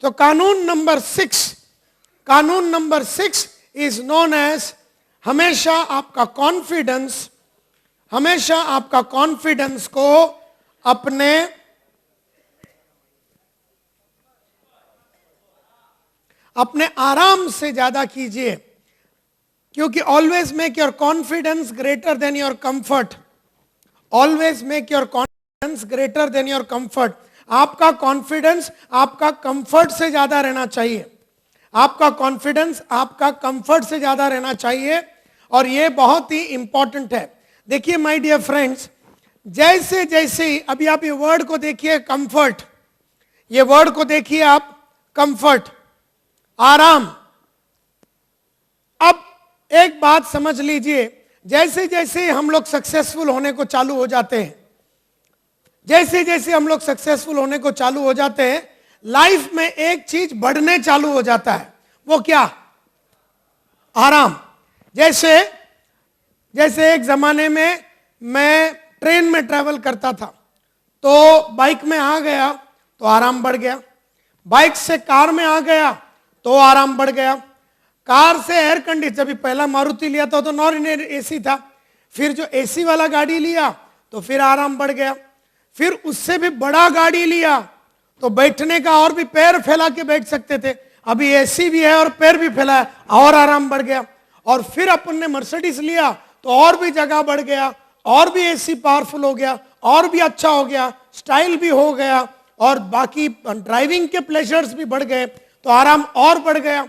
तो कानून number 6 is known as हमेशा आपका कॉन्फिडेंस को अपने आराम से ज्यादा कीजिए, क्योंकि always make your confidence greater than your comfort. Always make your confidence greater than your comfort. आपका कॉन्फिडेंस आपका कंफर्ट से ज्यादा रहना चाहिए। आपका कॉन्फिडेंस आपका कंफर्ट से ज्यादा रहना चाहिए, और यह बहुत ही इंपॉर्टेंट है। देखिए माय डियर फ्रेंड्स, जैसे जैसे अभी आप ये वर्ड को देखिए कंफर्ट, ये वर्ड को देखिए आप कंफर्ट, आराम। अब एक बात समझ लीजिए, जैसे जैसे हम लोग सक्सेसफुल होने को चालू हो जाते हैं, जैसे जैसे हम लोग सक्सेसफुल होने को चालू हो जाते हैं, लाइफ में एक चीज बढ़ने चालू हो जाता है। वो क्या? आराम। जैसे जैसे एक जमाने में मैं ट्रेन में ट्रैवल करता था, तो बाइक में आ गया तो आराम बढ़ गया, बाइक से कार में आ गया तो आराम बढ़ गया, कार से एयर कंडीशन, जब पहला मारुति लिया था तो नॉन एसी था, फिर जो एसी वाला गाड़ी लिया तो फिर आराम बढ़ गया, फिर उससे भी बड़ा गाड़ी लिया तो बैठने का और भी पैर फैला के बैठ सकते थे, अभी एसी भी है और पैर भी फैला है और आराम बढ़ गया। और फिर अपन ने मर्सिडीज लिया तो और भी जगह बढ़ गया, और भी एसी पावरफुल हो गया, और भी अच्छा हो गया, स्टाइल भी हो गया, और बाकी ड्राइविंग के प्लेजर्स भी बढ़ गए, तो आराम और बढ़ गया।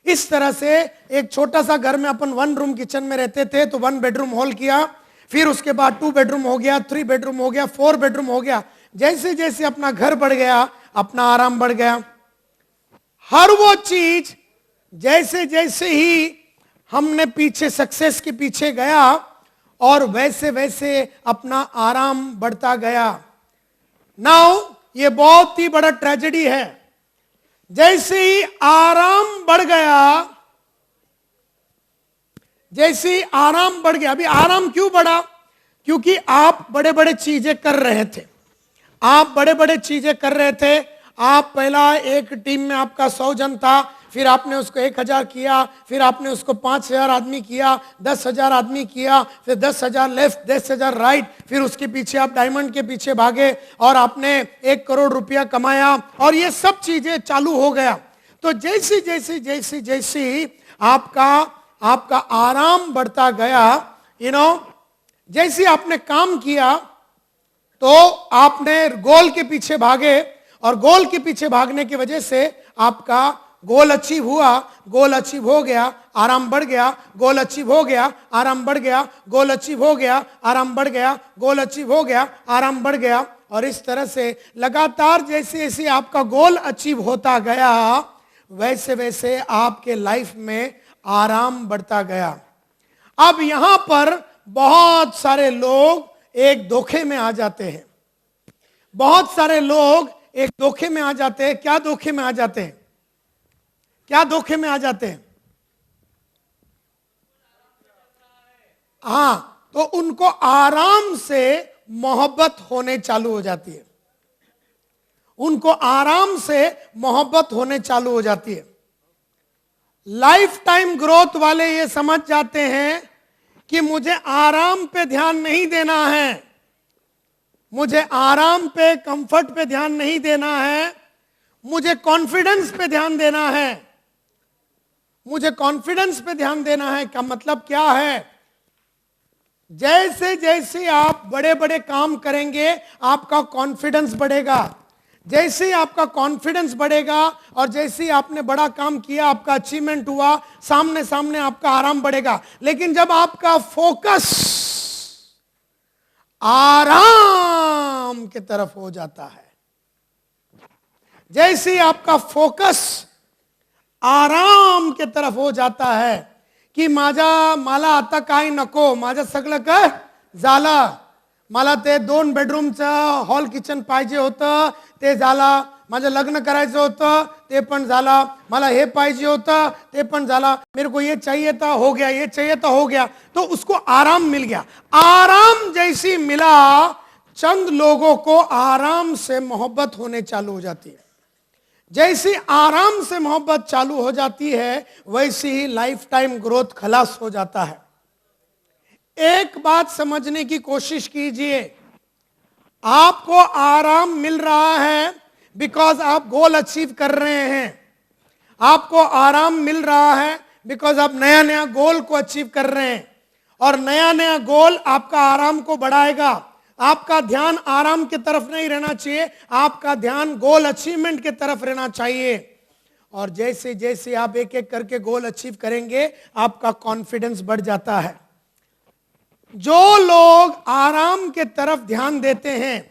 इस तरह से एक छोटा सा घर में अपन 1 रूम किचन में रहते थे, तो 1 बेडरूम हॉल किया, फिर उसके बाद 2 बेडरूम हो गया, 3 बेडरूम हो गया, 4 बेडरूम हो गया। जैसे जैसे अपना घर बढ़ गया, अपना आराम बढ़ गया। हर वो चीज जैसे जैसे ही हमने पीछे सक्सेस के पीछे गया, और वैसे वैसे अपना आराम बढ़ता गया। नाउ ये बहुत ही बड़ा ट्रेजेडी है, जैसे ही आराम बढ़ गया, जैसे ही आराम बढ़ गया। अभी आराम क्यों बढ़ा? क्योंकि आप बड़े बड़े चीजें कर रहे थे, आप बड़े बड़े चीजें कर रहे थे। आप पहला एक टीम में आपका 100 जन था, फिर आपने उसको 1000 किया, फिर आपने उसको 5000 आदमी किया, 10,000 आदमी किया, फिर 10,000 लेफ्ट, 10,000 राइट, फिर उसके पीछे आप डायमंड के पीछे भागे और आपने 1 करोड़ रुपया कमाया, और ये सब चीजें चालू हो गया। तो जैसे जैसे जैसे जैसे आपका आराम बढ़ता गया, जैसे आपने काम किया तो आपने गोल के पीछे भागे, और गोल के पीछे भागने की वजह से आपका गोल अचीव हुआ, गोल अचीव हो गया, आराम बढ़ गया, गोल अचीव हो गया, आराम बढ़ गया, गोल अचीव हो गया, आराम बढ़ गया, गोल अचीव हो गया, आराम बढ़ गया। और इस तरह से लगातार जैसे जैसे आपका गोल अचीव होता गया, वैसे वैसे आपके लाइफ में आराम बढ़ता गया। अब यहां पर बहुत सारे लोग एक धोखे में आ जाते हैं, बहुत सारे लोग एक धोखे में आ जाते हैं। क्या धोखे में आ जाते हैं? क्या धोखे में आ जाते हैं? हां, तो उनको आराम से मोहब्बत होने चालू हो जाती है, उनको आराम से मोहब्बत होने चालू हो जाती है। लाइफ टाइम ग्रोथ वाले ये समझ जाते हैं कि मुझे आराम पे ध्यान नहीं देना है, मुझे आराम पे, कंफर्ट पे ध्यान नहीं देना है, मुझे कॉन्फिडेंस पे ध्यान देना है, मुझे कॉन्फिडेंस पे ध्यान देना है। का मतलब क्या है? जैसे जैसे आप बड़े बड़े काम करेंगे, आपका कॉन्फिडेंस बढ़ेगा। जैसे ही आपका कॉन्फिडेंस बढ़ेगा और जैसे ही आपने बड़ा काम किया, आपका अचीवमेंट हुआ, सामने सामने आपका आराम बढ़ेगा। लेकिन जब आपका फोकस आराम की तरफ हो जाता है, जैसे ही आपका फोकस आराम की तरफ हो जाता है की मला आता काय नको, माझं सगळं काय झालं, मला ते 2 बेडरूमचं हॉल किचन पाहिजे होतं, ते झाला, माझं लग्न करायचं होतं, ते पण झाला, मला हे पाहिजे होतं, ते पण झाला, मेरे को ये चाहिए था, हो गया, ये चाहिए था, हो गया। तो उसको आराम मिल गया। आराम जैसी मिला, चंद लोगों को आराम से मोहब्बत होने चालू हो जाती है। जैसी आराम से मोहब्बत चालू हो जाती है, वैसी ही लाइफ टाइम ग्रोथ खलास हो जाता है। एक बात समझने की कोशिश कीजिए, आपको आराम मिल रहा है बिकॉज आप गोल अचीव कर रहे हैं। आपको आराम मिल रहा है बिकॉज आप नया नया गोल को अचीव कर रहे हैं, और नया नया गोल आपका आराम को बढ़ाएगा। आपका ध्यान आराम की तरफ नहीं रहना चाहिए, आपका ध्यान गोल अचीवमेंट की तरफ रहना चाहिए। और जैसे जैसे आप एक एक करके गोल अचीव करेंगे, आपका कॉन्फिडेंस बढ़ जाता है। जो लोग आराम के तरफ ध्यान देते हैं,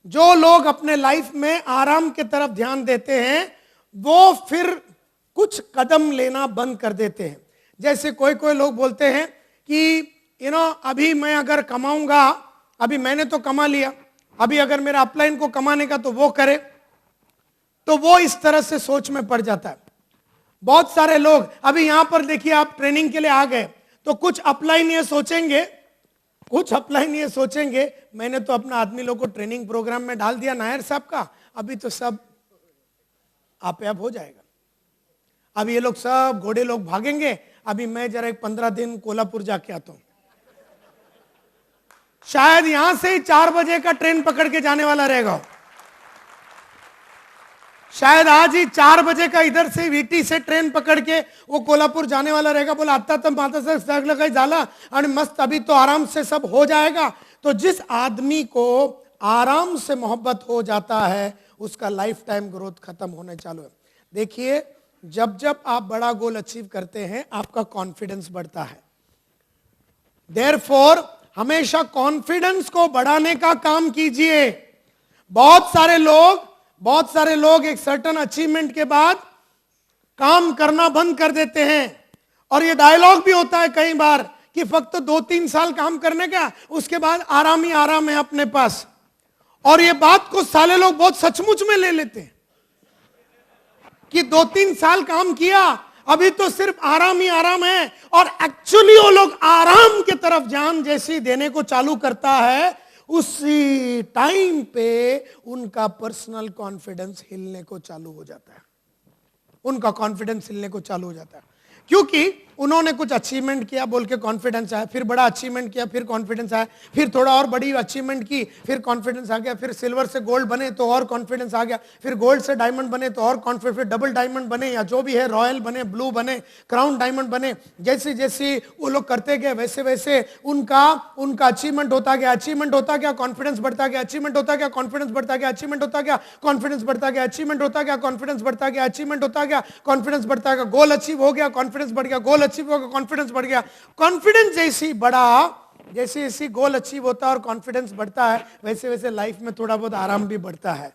जो लोग अपने लाइफ में आराम के तरफ ध्यान देते हैं, वो फिर कुछ कदम लेना बंद कर देते हैं। जैसे कोई कोई लोग बोलते हैं कि अभी मैं अगर कमाऊंगा, अभी मैंने तो कमा लिया, अभी अगर मेरा अपलाइन को कमाने का तो वो करे, तो वो इस तरह से सोच में पड़ जाता है। बहुत सारे लोग अभी यहां पर देखिए, आप ट्रेनिंग के लिए आ गए, तो कुछ अपलाइन ये सोचेंगे मैंने तो अपना आदमी लोग को ट्रेनिंग प्रोग्राम में डाल दिया नायर साहब का, अभी तो सब आप हो जाएगा। अब ये लोग सब घोड़े लोग भागेंगे, अभी मैं जरा एक 15 दिन कोल्हापुर जाके आता हूं, शायद यहां से ही 4 बजे का ट्रेन पकड़ के जाने वाला रहेगा। शायद आज ही 4 बजे का इधर से वीटी से ट्रेन पकड़ के वो कोल्हापुर जाने वाला रहेगा। बोला आता तो माता से सगळं काही झाला और मस्त, अभी तो आराम से सब हो जाएगा। तो जिस आदमी को आराम से मोहब्बत हो जाता है, उसका लाइफ टाइम ग्रोथ खत्म होने चालू है। देखिए, जब जब आप बड़ा गोल अचीव करते हैं, आपका कॉन्फिडेंस बढ़ता है। देयरफॉर हमेशा कॉन्फिडेंस को बढ़ाने का काम कीजिए। बहुत सारे लोग एक सर्टेन अचीवमेंट के बाद काम करना बंद कर देते हैं। और ये डायलॉग भी होता है कई बार कि फक्त 2-3 साल काम करने का, उसके बाद आराम ही आराम है अपने पास। और ये बात को साले लोग बहुत सचमुच में ले लेते हैं कि 2-3 साल काम किया, अभी तो सिर्फ आराम ही आराम है। और एक्चुअली वो लोग आराम की तरफ जान जैसी देने को चालू करता है, उसी टाइम पे उनका पर्सनल कॉन्फिडेंस हिलने को चालू हो जाता है। क्योंकि उन्होंने कुछ अचीवमेंट किया बोल के कॉन्फिडेंस आया, फिर बड़ा अचीवमेंट किया, फिर कॉन्फिडेंस आया, फिर थोड़ा और बड़ी अचीवमेंट की, फिर कॉन्फिडेंस आ गया, फिर सिल्वर से गोल्ड बने तो और कॉन्फिडेंस आ गया, फिर गोल्ड से डायमंड बने तो और कॉन्फिडेंस, फिर डबल डायमंड बने या जो भी है, रॉयल बने, ब्लू बने, क्राउन डायमंड बने। जैसे जैसे वो लोग करते गए, वैसे वैसे उनका अचीवमेंट होता गया, कॉन्फिडेंस बढ़ता गया, अचीवमेंट होता गया, कॉन्फिडेंस बढ़ता गया, अचीवमेंट होता गया, कॉन्फिडेंस बढ़ता गया, अचीवमेंट होता गया, कॉन्फिडेंस बढ़ता गया, अचीवमेंट होता गया, कॉन्फिडेंस बढ़ता गया, गोल अचीव हो गया, कॉन्फिडेंस बढ़ गया, गोल अचीव हो गया, कॉन्फिडेंस बढ़ गया। कॉन्फिडेंस जैसे जैसे गोल अचीव होता है और कॉन्फिडेंस बढ़ता है, वैसे वैसे लाइफ में थोड़ा बहुत आराम भी बढ़ता है।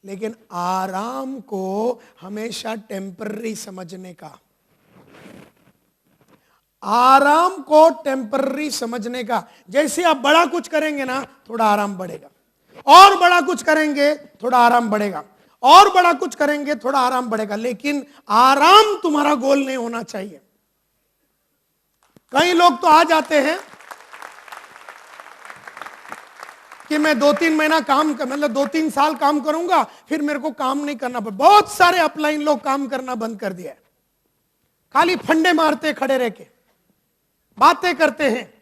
लेकिन आराम को हमेशा टेम्पररी समझने का, जैसे आप बड़ा कुछ करेंगे ना, थोड़ा आराम बढ़ेगा, और बड़ा कुछ करेंगे थोड़ा आराम बढ़ेगा, और बड़ा कुछ करेंगे थोड़ा आराम बढ़ेगा। लेकिन आराम तुम्हारा गोल नहीं होना चाहिए। कई लोग तो आ जाते हैं कि मैं 2-3 महीना मतलब 2-3 साल काम करूंगा, फिर मेरे को काम नहीं करना पड़े। बहुत सारे अपलाइन लोग काम करना बंद कर दिया है, खाली फंडे मारते खड़े रह के बातें करते हैं।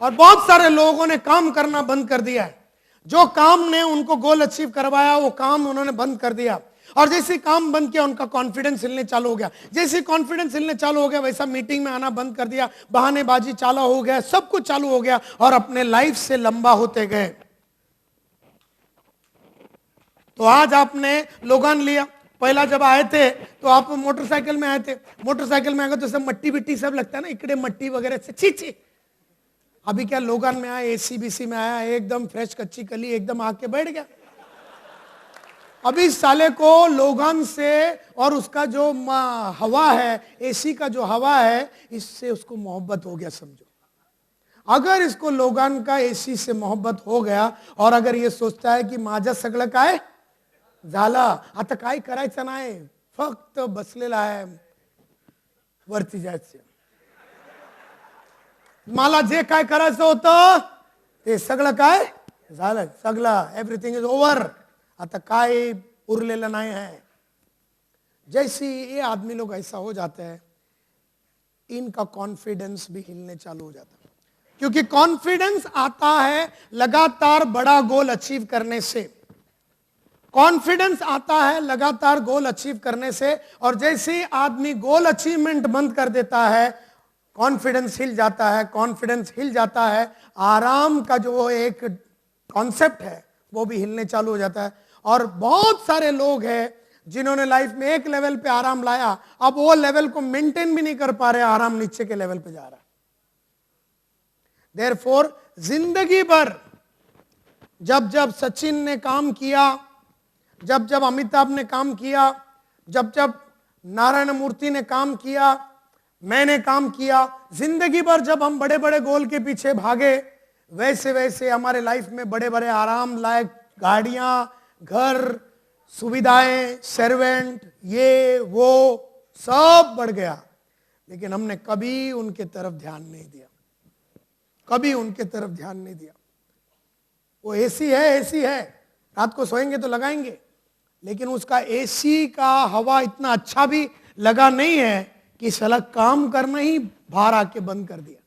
और बहुत सारे लोगों ने काम करना बंद कर दिया है। जो काम ने उनको गोल अचीव करवाया, वो काम उन्होंने बंद कर दिया। और जैसे काम बंद किया, उनका कॉन्फिडेंस हिलने चालू हो गया। जैसे कॉन्फिडेंस हिलने चालू हो गया, वैसा मीटिंग में आना बंद कर दिया, बहानेबाजी चालू हो गया, सब कुछ चालू हो गया, और अपने लाइफ से लंबा होते गए। तो आज आपने लोगान लिया, पहला जब आए थे तो आप मोटरसाइकिल में आए थे। मोटरसाइकिल में आए तो सब मट्टी बिट्टी सब लगता है ना, इकड़े मट्टी वगैरह से छी। अभी क्या लोगान में आया, एसीबीसी में आया, एकदम फ्रेश कच्ची कली, एकदम आके बैठ गया। अभी साले को लोगान से और उसका जो हवा है, एसी का जो हवा है, इससे उसको मोहब्बत हो गया समझो। अगर इसको लोगान का एसी से मोहब्बत हो गया, और अगर ये सोचता है कि माझं सगळं काय झाला, आता काय करायचं नाही, फक्त बसलेला आहे वरती जायचं, मला जे काय करायचं होतं ते सगळं काय झालं, सगळं एव्हरीथिंग इज ओव्हर, आता काय उरलेलं नाही आहे, जैसे ये आदमी लोग ऐसा हो जाते हैं, इनका कॉन्फिडेंस भी हिलने चालू हो जाता है, क्योंकि कॉन्फिडेंस आता है लगातार बड़ा गोल अचीव करने से। कॉन्फिडेंस आता है लगातार गोल अचीव करने से, और जैसे ही आदमी गोल अचीवमेंट बंद कर देता है, कॉन्फिडेंस हिल जाता है। कॉन्फिडेंस हिल जाता है, आराम का जो एक कॉन्सेप्ट है वो भी हिलने चालू हो जाता है। और बहुत सारे लोग हैं जिन्होंने लाइफ में एक लेवल पे आराम लाया, अब वो लेवल को मेंटेन भी नहीं कर पा रहे, आराम नीचे के लेवल पे जा रहा है। देयरफॉर जिंदगी भर जब जब सचिन ने काम किया, जब जब अमिताभ ने काम किया, जब जब नारायण मूर्ति ने काम किया, मैंने काम किया, जिंदगी भर जब हम बड़े बड़े गोल के पीछे भागे, वैसे वैसे हमारे लाइफ में बड़े बड़े आराम लायक गाड़ियां, घर, सुविधाएं, सर्वेंट, ये वो सब बढ़ गया, लेकिन हमने कभी उनके तरफ ध्यान नहीं दिया, कभी उनके तरफ ध्यान नहीं दिया। वो एसी है, एसी है, रात को सोएंगे तो लगाएंगे, लेकिन उसका एसी का हवा इतना अच्छा भी लगा नहीं है कि साला काम करना ही बाहर आके बंद कर दिया।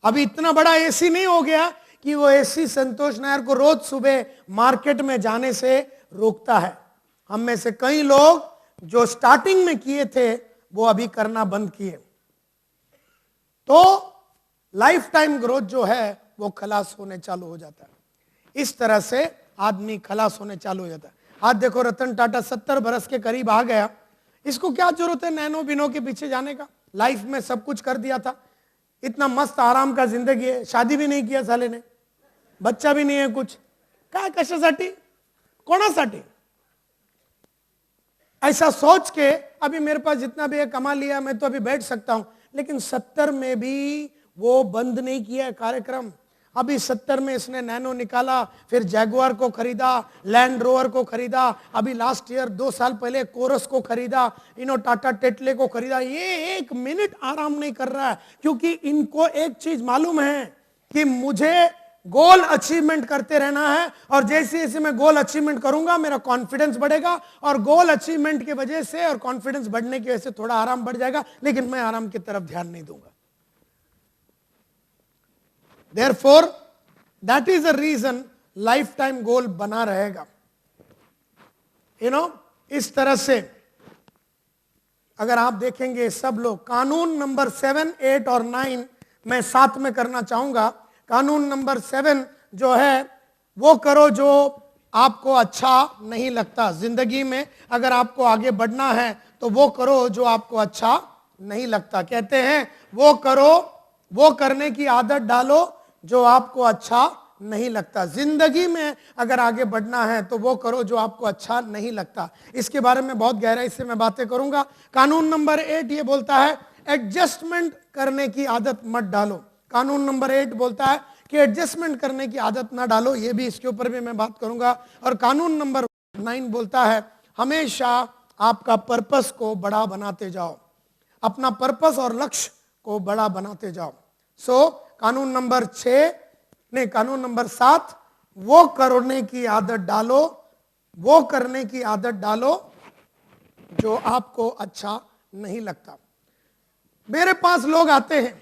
अभी इतना बड़ा एसी नहीं हो गया कि वो एसी संतोष नायर को रोज सुबह मार्केट में जाने से रोकता है। हम में से कई लोग जो स्टार्टिंग में किए थे वो अभी करना बंद किए, तो लाइफ टाइम ग्रोथ जो है वो खलास होने चालू हो जाता है। इस तरह से आदमी खलास होने चालू हो जाता है। आज देखो रतन टाटा 70 बरस के करीब आ गया, इसको क्या जरूरत है नैनो बिनो के पीछे जाने का, लाइफ में सब कुछ कर दिया था, इतना मस्त आराम का जिंदगी है, शादी भी नहीं किया साले ने, बच्चा भी नहीं है कुछ, काय कशासाठी, कोणासाठी? ऐसा सोच के अभी मेरे पास जितना भी है कमा लिया, मैं तो अभी बैठ सकता हूं, लेकिन 70 में भी वो बंद नहीं किया कार्यक्रम। अभी 70 में इसने नैनो निकाला, फिर जैगुआर को खरीदा, लैंड रोवर को खरीदा, अभी लास्ट ईयर 2 साल पहले कोरस को खरीदा, टाटा टेटले को खरीदा। ये 1 मिनट आराम नहीं कर रहा है, क्योंकि इनको एक चीज मालूम है कि मुझे गोल अचीवमेंट करते रहना है, और जैसे जैसे मैं गोल अचीवमेंट करूंगा मेरा कॉन्फिडेंस बढ़ेगा, और गोल अचीवमेंट की वजह से और कॉन्फिडेंस बढ़ने की वजह से थोड़ा आराम बढ़ जाएगा, लेकिन मैं आराम की तरफ ध्यान नहीं दूंगा। Therefore, that is the reason lifetime goal बना रहेगा। इस तरह से अगर आप देखेंगे सब लोग, कानून नंबर 7, 8 और 9 मैं साथ में करना चाहूंगा। कानून नंबर 7 जो है वो करो जो आपको अच्छा नहीं लगता। जिंदगी में अगर आपको आगे बढ़ना है तो वो करो जो आपको अच्छा नहीं लगता। कहते हैं वो करो, वो करने की आदत डालो जो आपको अच्छा नहीं लगता। जिंदगी में अगर आगे बढ़ना है तो वो करो जो आपको अच्छा नहीं लगता। इसके बारे में बहुत गहराई से मैं बातें करूंगा। कानून नंबर 8 ये बोलता है एडजस्टमेंट करने की आदत मत डालो। कानून नंबर 8 बोलता है कि एडजस्टमेंट करने की आदत ना डालो, ये भी इसके ऊपर भी मैं बात करूंगा। और कानून नंबर 9 बोलता है हमेशा आपका पर्पस को बड़ा बनाते जाओ, अपना पर्पस और लक्ष्य को बड़ा बनाते जाओ। कानून नंबर 7 वो करने की आदत डालो, वो करने की आदत डालो जो आपको अच्छा नहीं लगता। मेरे पास लोग आते हैं,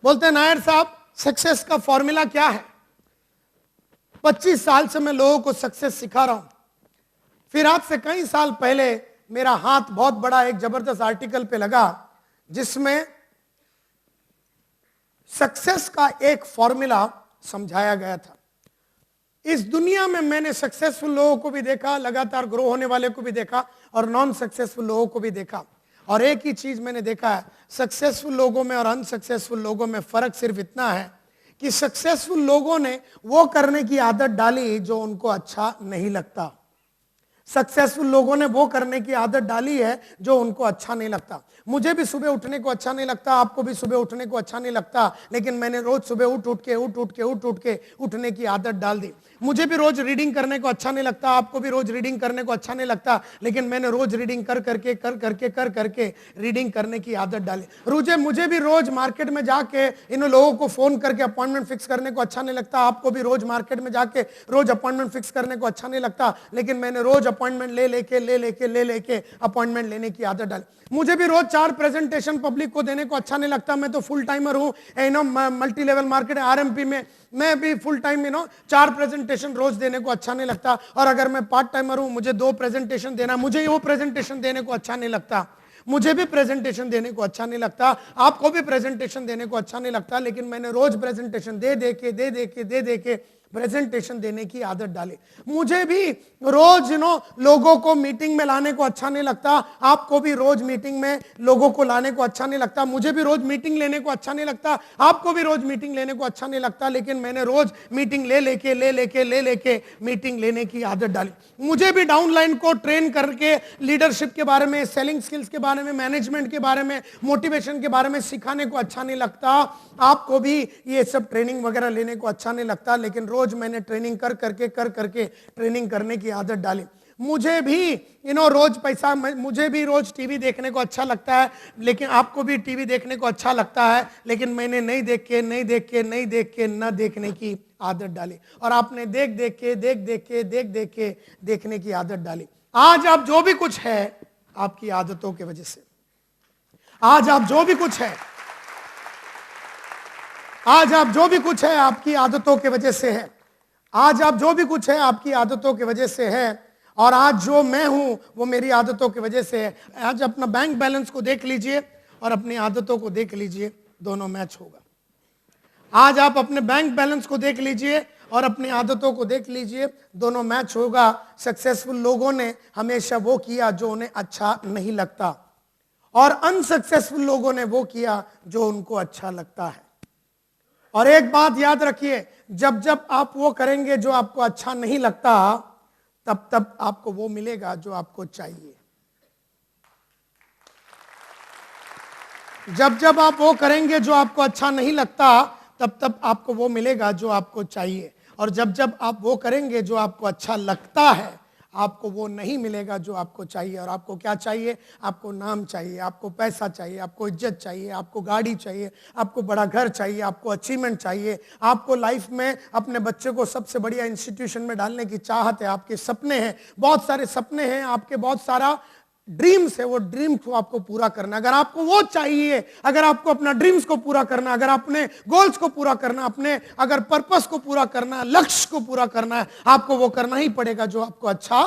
बोलते हैं नायर साहब सक्सेस का फॉर्मूला क्या है? 25 साल से मैं लोगों को सक्सेस सिखा रहा हूं। फिर आज से कई साल पहले मेरा हाथ बहुत बड़ा एक जबरदस्त आर्टिकल पे लगा जिसमें सक्सेस का एक फॉर्मूला समझाया गया था। इस दुनिया में मैंने सक्सेसफुल लोगों को भी देखा, लगातार ग्रो होने वाले को भी देखा, और नॉन सक्सेसफुल लोगों को भी देखा, और एक ही चीज मैंने देखा है, सक्सेसफुल लोगों में और अनसक्सेसफुल लोगों में फर्क सिर्फ इतना है कि सक्सेसफुल लोगों ने वो करने की आदत डाली जो उनको अच्छा नहीं लगता। सक्सेसफुल लोगों ने वो करने की आदत डाली है जो उनको अच्छा नहीं लगता। मुझे भी सुबह उठने को अच्छा नहीं लगता, आपको भी सुबह उठने को अच्छा नहीं लगता, लेकिन मैंने रोज सुबह उठ के उठने की आदत डाल दी। मुझे भी रोज रीडिंग करने को अच्छा नहीं लगता, आपको भी रोज रीडिंग करने को अच्छा नहीं लगता, लेकिन मैंने रोज रीडिंग कर करके रीडिंग करने की आदत डाली। मुझे भी रोज मार्केट में जाके इन लोगों को फोन करके अपॉइंटमेंट फिक्स करने को अच्छा नहीं लगता, आपको भी रोज मार्केट में जाके रोज अपॉइंटमेंट फिक्स करने को अच्छा नहीं लगता, लेकिन मैंने रोज अपॉइंटमेंट ले लेके अपॉइंटमेंट लेने की आदत डाली। मुझे भी रोज 4 प्रेजेंटेशन पब्लिक को देने को अच्छा नहीं लगता। मैं तो फुल टाइमर हूं, मल्टी लेवल मार्केट आरएमपी में मैं भी फुल टाइम 4 प्रेजेंटेशन रोज देने को अच्छा नहीं लगता। और अगर मैं पार्ट टाइमर हूं, मुझे 2 प्रेजेंटेशन देना, मुझे वो प्रेजेंटेशन देने को अच्छा नहीं लगता। मुझे भी प्रेजेंटेशन देने को अच्छा नहीं लगता, आपको भी प्रेजेंटेशन देने को अच्छा नहीं लगता, लेकिन मैंने रोज प्रेजेंटेशन दे दे के प्रेजेंटेशन देने की आदत डाली। मुझे भी रोज लोगों को मीटिंग में लाने को अच्छा नहीं लगता, आपको भी रोज मीटिंग में लोगों को लाने को अच्छा नहीं लगता। मुझे भी रोज मीटिंग लेने को अच्छा नहीं लगता, आपको भी रोज मीटिंग लेने को अच्छा नहीं लगता, लेकिन मैंने रोज मीटिंग ले लेके मीटिंग लेने की आदत डाली। मुझे भी डाउनलाइन को ट्रेन करके लीडरशिप के बारे में, सेलिंग स्किल्स के बारे में, मैनेजमेंट के बारे में, मोटिवेशन के बारे में सिखाने को अच्छा नहीं लगता, आपको भी ये सब ट्रेनिंग वगैरह लेने को अच्छा नहीं लगता, लेकिन रोज मैंने ट्रेनिंग कर करके ट्रेनिंग करने की आदत डाली। मुझे भी रोज पैसा, मुझे भी रोज टीवी देखने को अच्छा लगता है, लेकिन आपको भी टीवी देखने को अच्छा लगता है, लेकिन मैंने नहीं देख के न देखने की आदत डाली, और आपने देख के देखने की आदत डाली। आज आप जो भी कुछ है आपकी आदतों की वजह से, आज आप जो भी कुछ है, आज आप जो भी कुछ है आपकी आदतों की वजह से है। आज आप जो भी कुछ है आपकी आदतों की वजह से है, और आज जो मैं हूं वो मेरी आदतों की वजह से है। आज अपना बैंक बैलेंस को देख लीजिए और अपनी आदतों को देख लीजिए, दोनों मैच होगा। आज आप अपने बैंक बैलेंस को देख लीजिए और अपनी आदतों को देख लीजिए, दोनों मैच होगा। सक्सेसफुल लोगों ने हमेशा वो किया जो उन्हें अच्छा नहीं लगता, और अनसक्सेसफुल लोगों ने वो किया जो उनको अच्छा लगता है। और एक बात याद रखिए, जब जब आप वो करेंगे जो आपको अच्छा नहीं लगता, तब तब आपको वो मिलेगा जो आपको चाहिए। जब जब आप वो करेंगे जो आपको अच्छा नहीं लगता, तब तब आपको वो मिलेगा जो आपको चाहिए। और जब जब आप वो करेंगे जो आपको अच्छा लगता है, आपको वो नहीं मिलेगा जो आपको चाहिए। और आपको क्या चाहिए? आपको नाम चाहिए, आपको पैसा चाहिए, आपको इज्जत चाहिए, आपको गाड़ी चाहिए, आपको बड़ा घर चाहिए, आपको अचीवमेंट चाहिए, आपको लाइफ में अपने बच्चे को सबसे बढ़िया इंस्टीट्यूशन में डालने की चाहत है, आपके सपने हैं, बहुत सारे सपने हैं, आपके बहुत सारा ड्रीम्स है, वो ड्रीम को आपको पूरा करना। अगर आपको वो चाहिए, अगर आपको अपना ड्रीम्स को पूरा करना, अगर अपने गोल्स को पूरा करना, अपने अगर पर्पस को पूरा करना, लक्ष्य को पूरा करना है, आपको वो करना ही पड़ेगा जो आपको अच्छा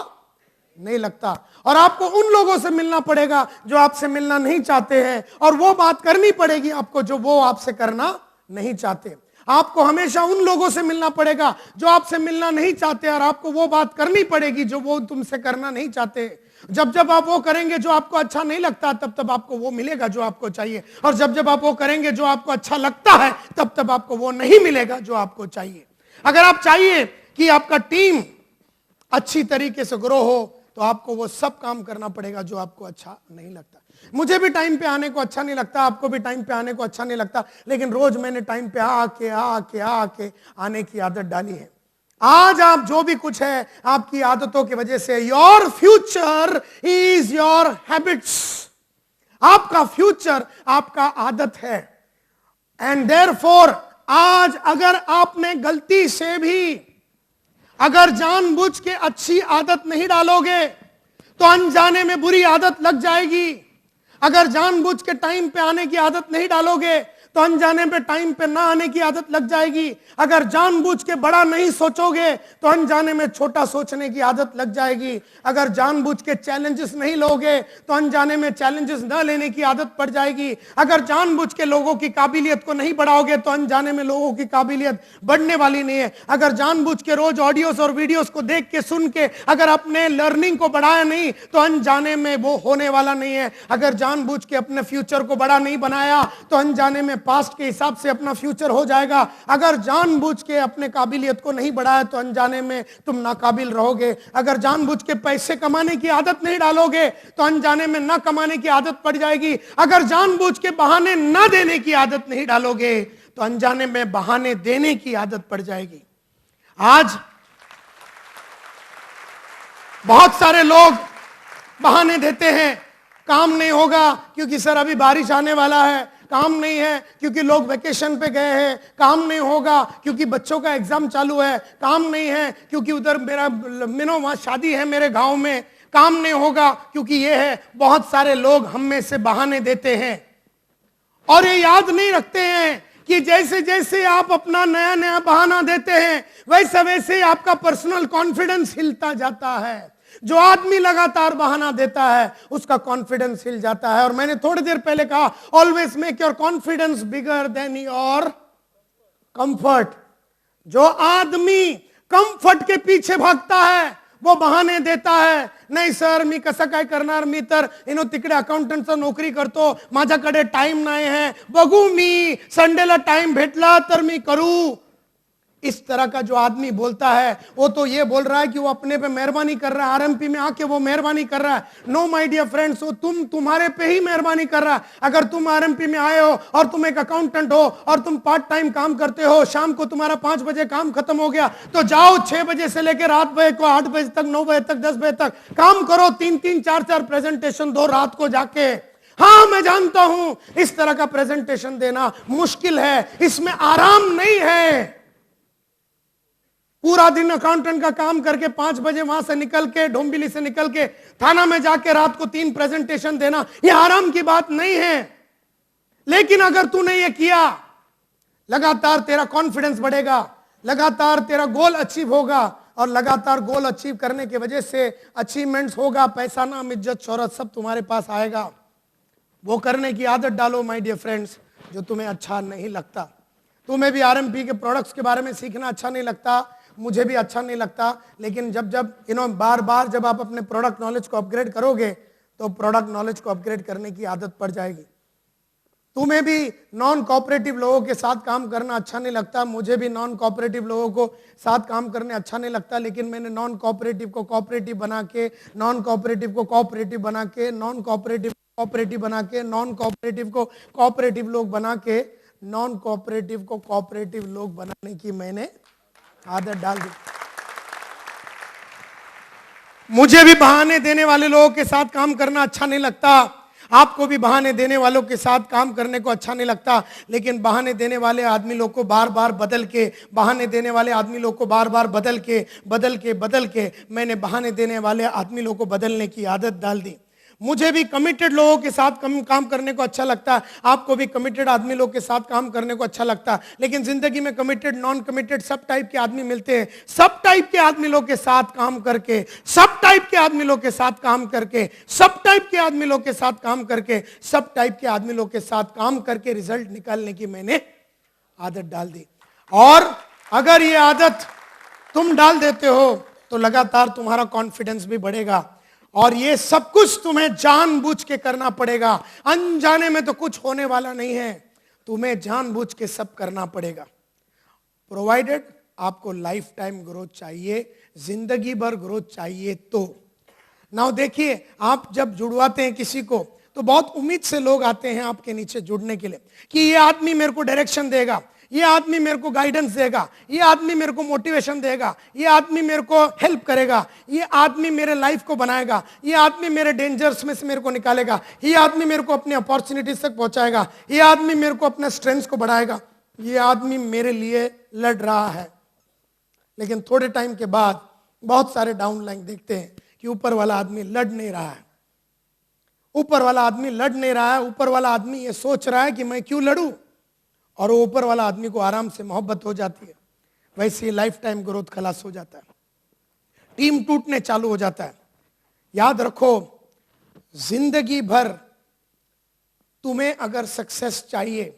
नहीं लगता। और आपको उन लोगों से मिलना पड़ेगा जो आपसे मिलना नहीं चाहते हैं, और वो बात करनी पड़ेगी आपको जो वो आपसे करना नहीं चाहते। आपको हमेशा उन लोगों से मिलना पड़ेगा जो आपसे मिलना नहीं चाहते, और आपको वो बात करनी पड़ेगी जो वो तुमसे करना नहीं चाहते। जब जब आप वो करेंगे जो आपको अच्छा नहीं लगता, तब तब आपको वो मिलेगा जो आपको चाहिए। और जब जब आप वो करेंगे जो आपको अच्छा लगता है, तब तब आपको वो नहीं मिलेगा जो आपको चाहिए। अगर आप चाहिए कि आपका टीम अच्छी तरीके से ग्रो हो, तो आपको वो सब काम करना पड़ेगा जो आपको अच्छा नहीं लगता। मुझे भी टाइम पे आने को अच्छा नहीं लगता, आपको भी टाइम पे आने को अच्छा नहीं लगता, लेकिन रोज मैंने टाइम पे आके आने की आदत डाली है। आज आप जो भी कुछ है आपकी आदतों की वजह से। Your future is your habits. आपका फ्यूचर आपका आदत है। एंड देयरफॉर आज अगर आपने गलती से भी, अगर जानबूझ के अच्छी आदत नहीं डालोगे, तो अनजाने में बुरी आदत लग जाएगी। अगर जानबूझ के टाइम पे आने की आदत नहीं डालोगे, तो अनजाने पे टाइम पे ना आने की आदत लग जाएगी। अगर जानबूझ के बड़ा नहीं सोचोगे, तो अनजाने में छोटा सोचने की आदत लग जाएगी। अगर जानबूझ के चैलेंजेस नहीं लोगे, तो अनजाने में चैलेंजेस न लेने की आदत पड़ जाएगी। अगर जानबूझ के लोगों की काबिलियत को नहीं बढ़ाओगे, तो अनजाने में लोगों की काबिलियत बढ़ने वाली नहीं है। अगर जानबूझ के रोज ऑडियोस और वीडियोस को देख के, सुन के अगर अपने लर्निंग को बढ़ाया नहीं, तो अनजाने में वो होने वाला नहीं है। अगर जानबूझ के अपने फ्यूचर को बड़ा नहीं बनाया, तो अनजाने में पास्ट के हिसाब से अपना फ्यूचर हो जाएगा। अगर जानबूझ के अपने काबिलियत को नहीं बढ़ाया, तो अनजाने में तुम नाकाबिल रहोगे। अगर जानबूझ के पैसे कमाने की आदत नहीं डालोगे, तो अनजाने में ना कमाने की आदत पड़ जाएगी। अगर जानबूझ के बहाने ना देने की आदत नहीं डालोगे, तो अनजाने में बहाने देने की आदत पड़ जाएगी। आज बहुत सारे लोग बहाने देते हैं, काम नहीं होगा क्योंकि सर अभी बारिश आने वाला है, काम नहीं है क्योंकि लोग वेकेशन पे गए हैं, काम नहीं होगा क्योंकि बच्चों का एग्जाम चालू है, काम नहीं है क्योंकि उधर मेरा वहां शादी है मेरे गांव में, काम नहीं होगा क्योंकि ये है। बहुत सारे लोग हम में से बहाने देते हैं और ये याद नहीं रखते हैं कि जैसे जैसे आप अपना नया नया बहाना देते हैं वैसे वैसे आपका पर्सनल कॉन्फिडेंस हिलता जाता है। जो आदमी लगातार बहाना देता है उसका कॉन्फिडेंस हिल जाता है। और मैंने थोड़ी देर पहले कहा, always make your confidence bigger than your comfort. जो आदमी कंफर्ट के पीछे भागता है वो बहाने देता है, नाही सर मी कसं काय करणार, मी तर तिकडे अकाउंटंटचा नोकरी करतो, माझ्याकडे टाइम नाही है, बघू मी संडेला टाइम भेटला तर मी करू। इस तरह का जो आदमी बोलता है वो तो ये बोल रहा है कि वो अपने पे मेहरबानी कर रहा है, आरएमपी में आके वो मेहरबानी कर रहा है। नो माय डियर फ्रेंड्स, वो तुम्हारे पे ही मेहरबानी कर रहा है। अगर तुम आरएमपी में आए हो और तुम एक अकाउंटेंट हो और तुम पार्ट टाइम काम करते हो, शाम को तुम्हारा 5 बजे काम खत्म हो गया तो जाओ 6 बजे से लेकर रात बजे को 8 बजे तक, 9 बजे तक, 10 बजे तक काम करो, 3-3, 4-4 प्रेजेंटेशन दो रात को जाके। हाँ मैं जानता हूं इस तरह का प्रेजेंटेशन देना मुश्किल है, इसमें आराम नहीं है। पूरा दिन अकाउंटेंट का काम करके 5 बजे वहां से निकल के, डोंबिवली से निकल के थाना में जाके रात को 3 प्रेजेंटेशन देना, यह आराम की बात नहीं है। लेकिन अगर तूने ये किया, लगातार तेरा कॉन्फिडेंस बढ़ेगा, लगातार तेरा गोल अचीव होगा और लगातार गोल अचीव करने की वजह से अचीवमेंट्स होगा, पैसा, नाम, इज्जत, शोहरत सब तुम्हारे पास आएगा। वो करने की आदत डालो माय डियर फ्रेंड्स जो तुम्हें अच्छा नहीं लगता। तुम्हें भी आरएमपी के प्रोडक्ट्स के बारे में सीखना अच्छा नहीं लगता, मुझे भी अच्छा नहीं लगता, लेकिन जब बार बार जब आप अपने प्रोडक्ट नॉलेज को अपग्रेड करोगे तो प्रोडक्ट नॉलेज को अपग्रेड करने की आदत पड़ जाएगी। तुम्हें भी नॉन कोऑपरेटिव लोगों के साथ काम करना अच्छा नहीं लगता, मुझे भी नॉन कोऑपरेटिव लोगों को साथ काम करने अच्छा नहीं लगता, लेकिन मैंने नॉन कोऑपरेटिव को कोऑपरेटिव बना के, नॉन कोऑपरेटिव को कोऑपरेटिव बना के, नॉन कोऑपरेटिव कोऑपरेटिव बना के, नॉन कोऑपरेटिव को कोऑपरेटिव लोग बना के, नॉन कोऑपरेटिव को कोऑपरेटिव लोग बनाने की मैंने आदत डाल दी। मुझे भी बहाने देने वाले लोगों के साथ काम करना अच्छा नहीं लगता, आपको भी बहाने देने वालों के साथ काम करने को अच्छा नहीं लगता, लेकिन बहाने देने वाले आदमी लोग को बार बार बदल के, बहाने देने वाले आदमी लोग को बार बार बदल के मैंने बहाने देने वाले आदमी लोग को बदलने की आदत डाल दी। मुझे भी कमिटेड लोगों के साथ काम करने को अच्छा लगता है, आपको भी कमिटेड आदमी लोग के साथ काम करने को अच्छा लगता है, लेकिन जिंदगी में कमिटेड, नॉन कमिटेड सब टाइप के आदमी मिलते हैं। सब टाइप के आदमी लोग के साथ काम करके, सब टाइप के आदमी लोग के साथ काम करके, सब टाइप के आदमी लोग के साथ काम करके, सब टाइप के आदमी लोग के साथ काम करके रिजल्ट निकालने की मैंने आदत डाल दी। और अगर ये आदत तुम डाल देते हो तो लगातार तुम्हारा कॉन्फिडेंस भी बढ़ेगा और ये सब कुछ तुम्हें जानबूझ के करना पड़ेगा। अनजाने में तो कुछ होने वाला नहीं है, तुम्हें जानबूझ के सब करना पड़ेगा। प्रोवाइडेड आपको लाइफ टाइम ग्रोथ चाहिए, जिंदगी भर ग्रोथ चाहिए तो। नाउ देखिए, आप जब जुड़वाते हैं किसी को तो बहुत उम्मीद से लोग आते हैं आपके नीचे जुड़ने के लिए कि ये आदमी मेरे को डायरेक्शन देगा, ये आदमी मेरे को गाइडेंस देगा, ये आदमी मेरे को मोटिवेशन देगा, ये आदमी मेरे को हेल्प करेगा, ये आदमी मेरे लाइफ को बनाएगा, ये आदमी मेरे डेंजर्स में से मेरे को निकालेगा, ये आदमी मेरे को अपनी अपॉर्चुनिटीज तक पहुंचाएगा, ये आदमी मेरे को अपने स्ट्रेंथ्स को बढ़ाएगा, ये आदमी मेरे लिए लड़ रहा है। लेकिन थोड़े टाइम के बाद बहुत सारे डाउन लाइन देखते हैं कि ऊपर वाला आदमी लड़ नहीं रहा है, ऊपर वाला आदमी लड़ नहीं रहा है, ऊपर वाला आदमी ये सोच रहा है कि मैं क्यों लड़ूं, और वो ऊपर वाला आदमी को आराम से मोहब्बत हो जाती है। वैसे लाइफ टाइम ग्रोथ खलास हो जाता है, टीम टूटने चालू हो जाता है। याद रखो, जिंदगी भर तुम्हें अगर सक्सेस चाहिए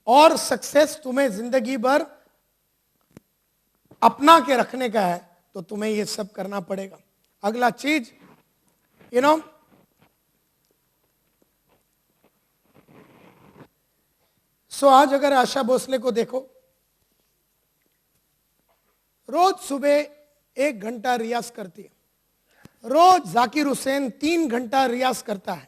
और सक्सेस तुम्हें जिंदगी भर अपना के रखने का है तो तुम्हें ये सब करना पड़ेगा। अगला चीज, आज अगर आशा भोसले को देखो, रोज सुबह 1 घंटा रियाज करती है, रोज जाकिर हुसैन 3 घंटा रियाज करता है,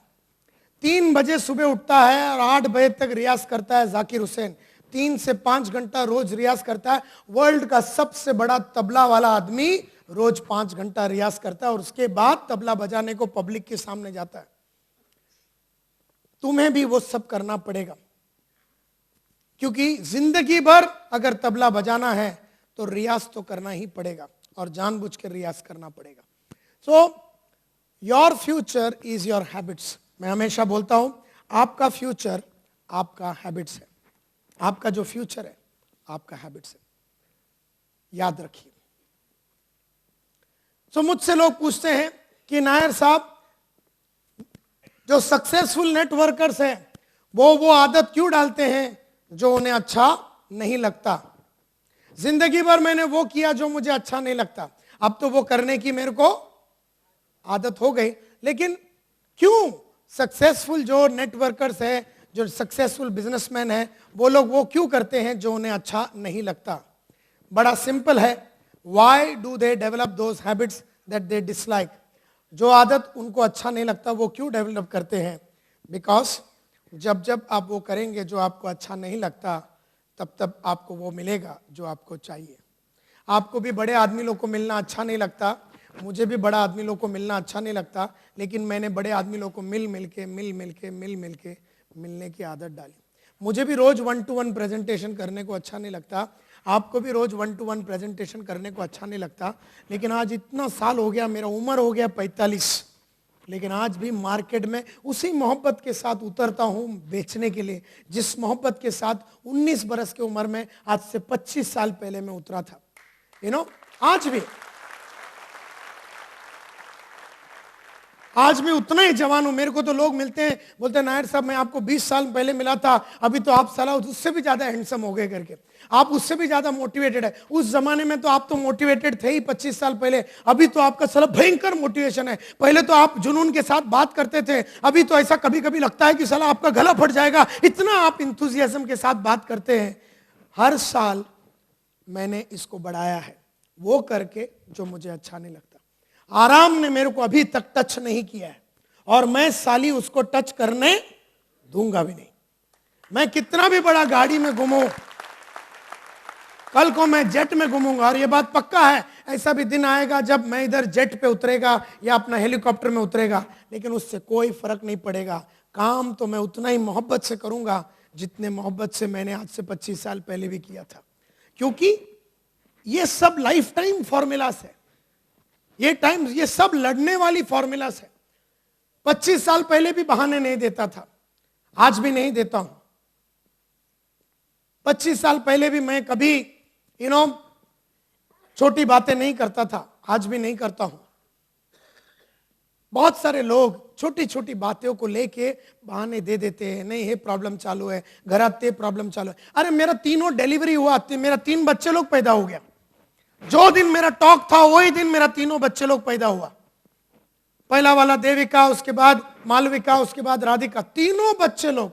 3 बजे सुबह उठता है और 8 बजे तक रियाज करता है। जाकिर हुसैन 3 से 5 घंटा रोज रियाज करता है। वर्ल्ड का सबसे बड़ा तबला वाला आदमी रोज 5 घंटा रियाज करता है और उसके बाद तबला बजाने को पब्लिक के सामने जाता है। तुम्हें भी वो सब करना पड़ेगा, क्योंकि जिंदगी भर अगर तबला बजाना है तो रियाज तो करना ही पड़ेगा और जानबूझ के रियाज करना पड़ेगा। So your future is your habits. मैं हमेशा बोलता हूं आपका फ्यूचर आपका हैबिट्स है, आपका जो फ्यूचर है आपका हैबिट्स है, याद रखिए। सो मुझसे लोग पूछते हैं कि नायर साहब, जो सक्सेसफुल नेटवर्कर्स हैं वो आदत क्यों डालते हैं जो उन्हें अच्छा नहीं लगता? जिंदगी भर मैंने वो किया जो मुझे अच्छा नहीं लगता, अब तो वो करने की मेरे को आदत हो गई। लेकिन क्यों सक्सेसफुल जो नेटवर्कर्स है, जो सक्सेसफुल बिजनेसमैन है, वो लोग वो क्यों करते हैं जो उन्हें अच्छा नहीं लगता? बड़ा सिंपल है। Why do they develop those habits that they dislike? जो आदत उनको अच्छा नहीं लगता वो क्यों डेवलप करते हैं? बिकॉज जब आप वो करेंगे जो आपको अच्छा नहीं लगता, तब आपको वो मिलेगा जो आपको चाहिए। आपको भी बड़े आदमी लोग को मिलना अच्छा नहीं लगता, मुझे भी बड़ा आदमी लोग को मिलना अच्छा नहीं लगता, लेकिन मैंने बड़े आदमी लोग को मिल मिल के मिलने की आदत डाली। मुझे भी रोज 1-to-1 प्रेजेंटेशन करने को अच्छा नहीं लगता, आपको भी रोज 1-to-1 प्रेजेंटेशन करने को अच्छा नहीं लगता, लेकिन आज इतना साल हो गया, मेरा उम्र हो गया 45, लेकिन आज भी मार्केट में उसी मोहब्बत के साथ उतरता हूं बेचने के लिए, जिस मोहब्बत के साथ 19 बरस की उम्र में आज से 25 साल पहले मैं उतरा था। आज भी उतना ही जवान हूं। मेरे को तो लोग मिलते हैं, बोलते हैं नायर साहब मैं आपको 20 साल पहले मिला था, अभी तो आप साला उससे भी ज्यादा हैंडसम हो गए करके, आप उससे भी ज्यादा मोटिवेटेड है। उस जमाने में तो आप तो मोटिवेटेड थे ही 25 साल पहले, अभी तो आपका साला भयंकर मोटिवेशन है। पहले तो आप जुनून के साथ बात करते थे, अभी तो ऐसा कभी कभी लगता है कि साला आपका गला फट जाएगा, इतना आप इंथुजियाज्म के साथ बात करते हैं। हर साल मैंने इसको बढ़ाया है, वो करके जो मुझे अच्छा नहीं लगता। आराम ने मेरे को अभी तक टच नहीं किया है और मैं साली उसको टच करने दूंगा भी नहीं। मैं कितना भी बड़ा गाड़ी में घूमूं, कल को मैं जेट में घूमूंगा, और ये बात पक्का है, ऐसा भी दिन आएगा जब मैं इधर जेट पे उतरेगा या अपना हेलीकॉप्टर में उतरेगा, लेकिन उससे कोई फर्क नहीं पड़ेगा। काम तो मैं उतना ही मोहब्बत से करूंगा जितने मोहब्बत से मैंने आज से 25 साल पहले भी किया था, क्योंकि ये सब लाइफ टाइम फॉर्मूलास है। ये सब लड़ने वाली फॉर्मूलास है। 25 साल पहले भी बहाने नहीं देता था, आज भी नहीं देता हूं। 25 साल पहले भी मैं कभी छोटी बातें नहीं करता था, आज भी नहीं करता हूं। बहुत सारे लोग छोटी छोटी बातों को लेके बहाने दे देते हैं, नहीं है प्रॉब्लम चालू है, घराते प्रॉब्लम चालू है। अरे मेरा तीनों डिलीवरी हुआ, मेरा 3 बच्चे लोग पैदा हो गया। जो दिन मेरा टॉक था वही दिन मेरा 3 बच्चे लोग पैदा हुआ। पहला वाला देविका, उसके बाद मालविका, उसके बाद राधिका, 3 बच्चे लोग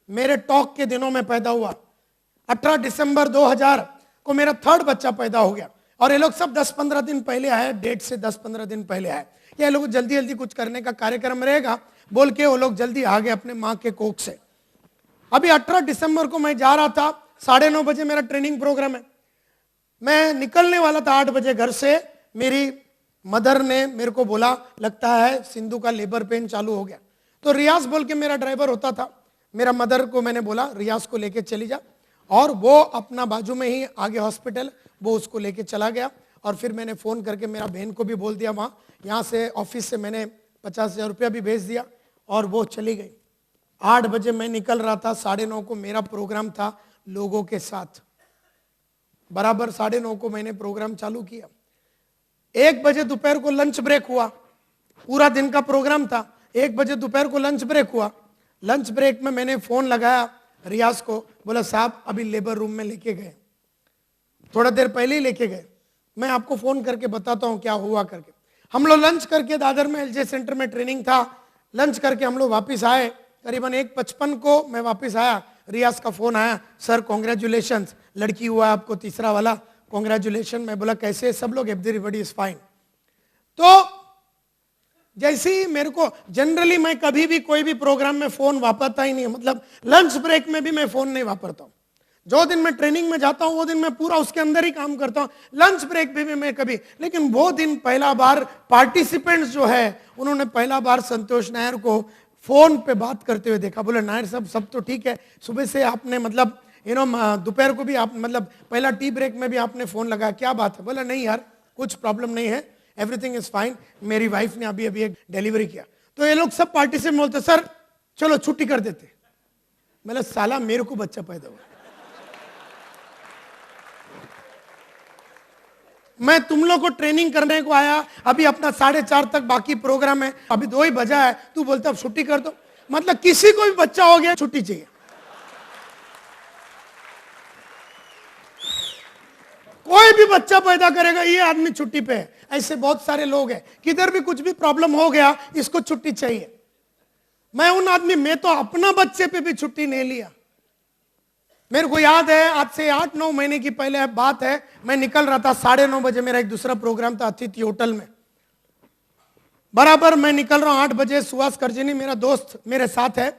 मेरे टॉक के दिनों में पैदा हुआ। 18 दिसंबर 2000 को मेरा 3rd बच्चा पैदा हो गया, और ये लोग सब 10-15 दिन पहले आए, डेट से 10-15 दिन पहले आए। ये लोग जल्दी जल्दी कुछ करने का कार्यक्रम रहेगा बोल के वो लोग जल्दी आ गए अपने माँ के कोख से। अभी 18 दिसंबर को मैं जा रहा था, 9:30 बजे मेरा ट्रेनिंग प्रोग्राम है। मैं निकलने वाला था 8 बजे घर से, मेरी मदर ने मेरे को बोला लगता है सिंधु का लेबर पेन चालू हो गया। तो रियाज बोल के मेरा ड्राइवर होता था, मेरा मदर को मैंने बोला रियाज को लेके चली जा, और वो अपना बाजू में ही आगे हॉस्पिटल, वो उसको लेके चला गया। और फिर मैंने फ़ोन करके मेरा बहन को भी बोल दिया, वहाँ यहाँ से ऑफिस से मैंने 50,000 रुपया भी भेज दिया, और वो चली गई। 8 बजे मैं निकल रहा था, 9:30 को मेरा प्रोग्राम था लोगों के साथ। बराबर 9:30 को मैंने प्रोग्राम चालू किया। 1 बजे दोपहर को लंच ब्रेक हुआ, पूरा दिन का प्रोग्राम था। 1 बजे दोपहर को लंच ब्रेक हुआ। लंच ब्रेक में मैंने फोन लगाया रियाज को, बोला साहब अभी लेबर रूम में लेके गए, थोड़ा देर पहले ही लेके गए, मैं आपको फोन करके बताता हूं क्या हुआ करके। हम लोग लंच करके दादर में एलजे सेंटर में ट्रेनिंग था, लंच करके हम लोग वापिस आए, करीबन 1:55 को मैं वापिस आया। रियाज का फोन आया, सर कॉन्ग्रेचुलेशन, लड़की हुआ आपको 3रा वाला, कॉन्ग्रेचुलेशन। मैं बोला कैसे? सब लोग एवरीबॉडी इज फाइन। तो जैसे ही मेरे को, जनरली मैं कभी भी कोई भी प्रोग्राम में फोन वापरता ही नहीं, मतलब लंच ब्रेक में भी मैं फोन नहीं वापरता हूं। जो दिन मैं ट्रेनिंग में जाता हूं वो दिन मैं पूरा उसके अंदर ही काम करता हूं, लंच ब्रेक भी मैं कभी, लेकिन वो दिन पहला बार पार्टिसिपेंट्स जो है उन्होंने पहला बार संतोष नायर को फोन पे बात करते हुए देखा। बोले नायर साहब सब तो ठीक है, सुबह से आपने मतलब दोपहर को भी आप मतलब पहला टी ब्रेक में भी आपने फोन लगाया, क्या बात है? बोला नहीं यार कुछ प्रॉब्लम नहीं है, एवरीथिंग इज फाइन, मेरी वाइफ ने अभी अभी एक डिलीवरी किया। तो ये लोग सब पार्टी से बोलते सर चलो छुट्टी कर देते। मतलब साला मेरे को बच्चा पैदा हुआ, मैं तुम लोग को ट्रेनिंग करने को आया, अभी अपना 4:30 तक बाकी प्रोग्राम है, अभी 2 ही बजा है, तू बोलता अब छुट्टी कर दो। मतलब किसी को भी बच्चा हो गया छुट्टी चाहिए। कोई भी बच्चा पैदा करेगा ये आदमी छुट्टी पे है। ऐसे बहुत सारे लोग हैं, किधर भी कुछ भी प्रॉब्लम हो गया इसको छुट्टी चाहिए। मैं तो अपना बच्चे पे भी छुट्टी नहीं लिया। मेरे को याद है आज से 8-9 महीने की पहले बात है, मैं निकल रहा था 9:30 बजे, मेरा एक दूसरा प्रोग्राम था अतिथि होटल में। बराबर मैं निकल रहा हूं 8 बजे, सुहास करजनी मेरा दोस्त मेरे साथ है,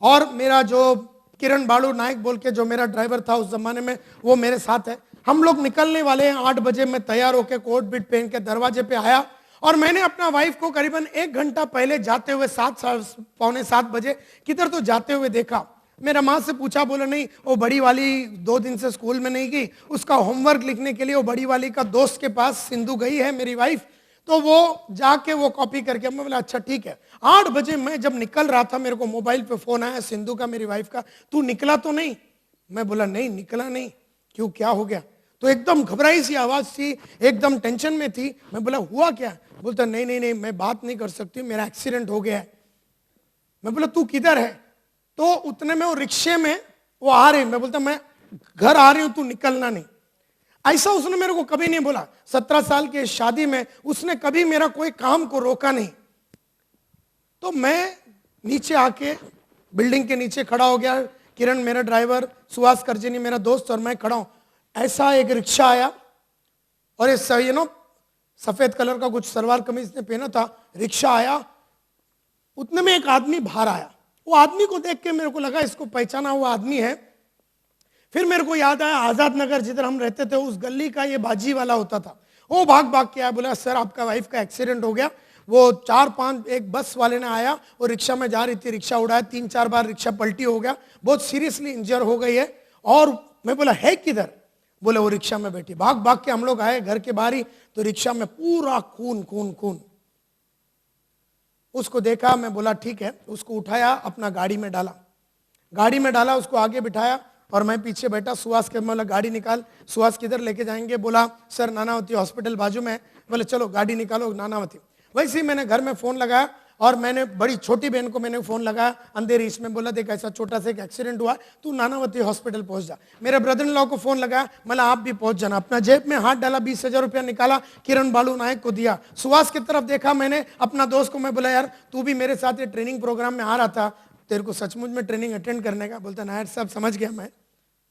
और मेरा जो किरण बालू नायक बोल के जो मेरा ड्राइवर था उस जमाने में वो मेरे साथ है। हम लोग निकलने वाले हैं 8 बजे, मैं तैयार होकर कोट बिट पहन के दरवाजे पे आया, और मैंने अपना वाइफ को करीबन 1 घंटा पहले जाते हुए 7-7 बजे किधर तो जाते हुए देखा। मेरा माँ से पूछा, बोला नहीं वो बड़ी वाली 2 दिन से स्कूल में नहीं गई, उसका होमवर्क लिखने के लिए वो बड़ी वाली का दोस्त के पास सिंधु गई है मेरी वाइफ, तो वो जाके वो कॉपी करके। मैं बोला अच्छा ठीक है। 8 बजे मैं जब निकल रहा था मेरे को मोबाइल पे फोन आया सिंधु का, मेरी वाइफ का, तू निकला तो नहीं? मैं बोला नहीं निकला नहीं। क्यों, क्या हो गया? तो एकदम घबराई सी आवाज थी, एकदम टेंशन में थी। मैं बोला हुआ क्या? बोलता नहीं नहीं नहीं मैं बात नहीं कर सकती, मेरा एक्सीडेंट हो गया है। मैं बोला तू किधर है? तो उतने में वो रिक्शे में वो आ रही। मैं बोलता मैं घर आ रही हूं, तू निकलना नहीं। ऐसा उसने मेरे को कभी नहीं बोला। 17 साल की शादी में उसने कभी मेरा कोई काम को रोका नहीं। तो मैं नीचे आके बिल्डिंग के नीचे खड़ा हो गया, किरण मेरा ड्राइवर, सुहास करजनी मेरा दोस्त, और मैं खड़ा हूं। ऐसा एक रिक्शा आया, और इस सफेद कलर का कुछ सलवार कमीज ने पहना था, रिक्शा आया। उतने में एक आदमी बाहर आया। वो आदमी को देख के मेरे को लगा इसको पहचाना हुआ आदमी है। फिर मेरे को याद आया आजाद नगर जिधर हम रहते थे उस गली का ये बाजी वाला होता था। वो भाग भाग के आया, बोला सर आपका वाइफ का एक्सीडेंट हो गया। वो 4-5 एक बस वाले ने आया, वो रिक्शा में जा रही थी, रिक्शा उड़ाया, 3-4 बार रिक्शा पलटी हो गया, बहुत सीरियसली इंजर हो गई है। और मैं बोला है किधर? बोले वो रिक्शा में बैठी। भाग भाग के हम लोग आए घर के बाहर ही, तो रिक्शा में पूरा खून खून खून। उसको देखा, मैं बोला ठीक है, उसको उठाया, अपना गाड़ी में डाला, उसको आगे बिठाया और मैं पीछे बैठा। सुहास के बोला गाड़ी निकाल। सुहास किधर लेके जाएंगे? बोला सर नानावती हॉस्पिटल बाजू में। बोले चलो गाड़ी निकालो नानावती। वैसे ही मैंने घर में फोन लगाया, और मैंने बड़ी छोटी बहन को मैंने फोन लगाया अंधेरी इसमें, बोला देख ऐसा छोटा सा एक एक्सीडेंट हुआ, तू नानावती हॉस्पिटल पहुंच जा। मेरे ब्रदर इन लॉ को फोन लगाया, मला आप भी पहुंच जाना। अपना जेब में हाथ डाला, 20,000 रुपया निकाला, किरण बालू नायक को दिया। सुहास की तरफ देखा मैंने, अपना दोस्त को मैं बोला यार तू भी मेरे साथ ये ट्रेनिंग प्रोग्राम में आ रहा था, तेरे को सचमुच में ट्रेनिंग अटेंड करने का? बोलता नायर साहब समझ गया मैं,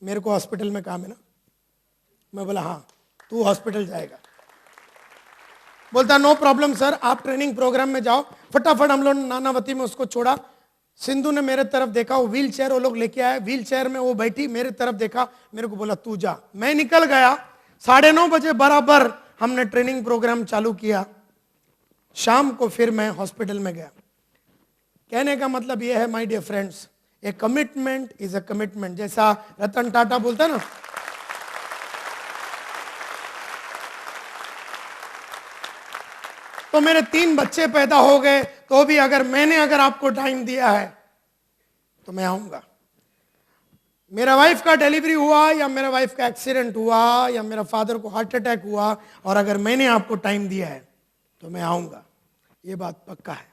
मेरे को हॉस्पिटल में काम है ना। मैं बोला हाँ तू हॉस्पिटल जाएगा। बोलता नो प्रॉब्लम सर, आप ट्रेनिंग प्रोग्राम में जाओ। फटाफट हम लोग नानावती में उसको छोड़ा। सिंधु ने मेरे तरफ देखा, वो व्हील चेयर वो लोग लेके आए, व्हील चेयर में वो बैठी, मेरे तरफ देखा, मेरे को बोला तू जा। मैं निकल गया। 9:30 बजे बराबर हमने ट्रेनिंग प्रोग्राम चालू किया। शाम को फिर मैं हॉस्पिटल में गया। कहने का मतलब यह है my dear friends, a commitment is a commitment. जैसा रतन टाटा बोलता ना, तो मेरे 3 बच्चे पैदा हो गए, तो भी मैंने आपको टाइम दिया है तो मैं आऊंगा। मेरा वाइफ का डिलीवरी हुआ, या मेरा वाइफ का एक्सीडेंट हुआ, या मेरा फादर को हार्ट अटैक हुआ, और अगर मैंने आपको टाइम दिया है तो मैं आऊंगा। ये बात पक्का है।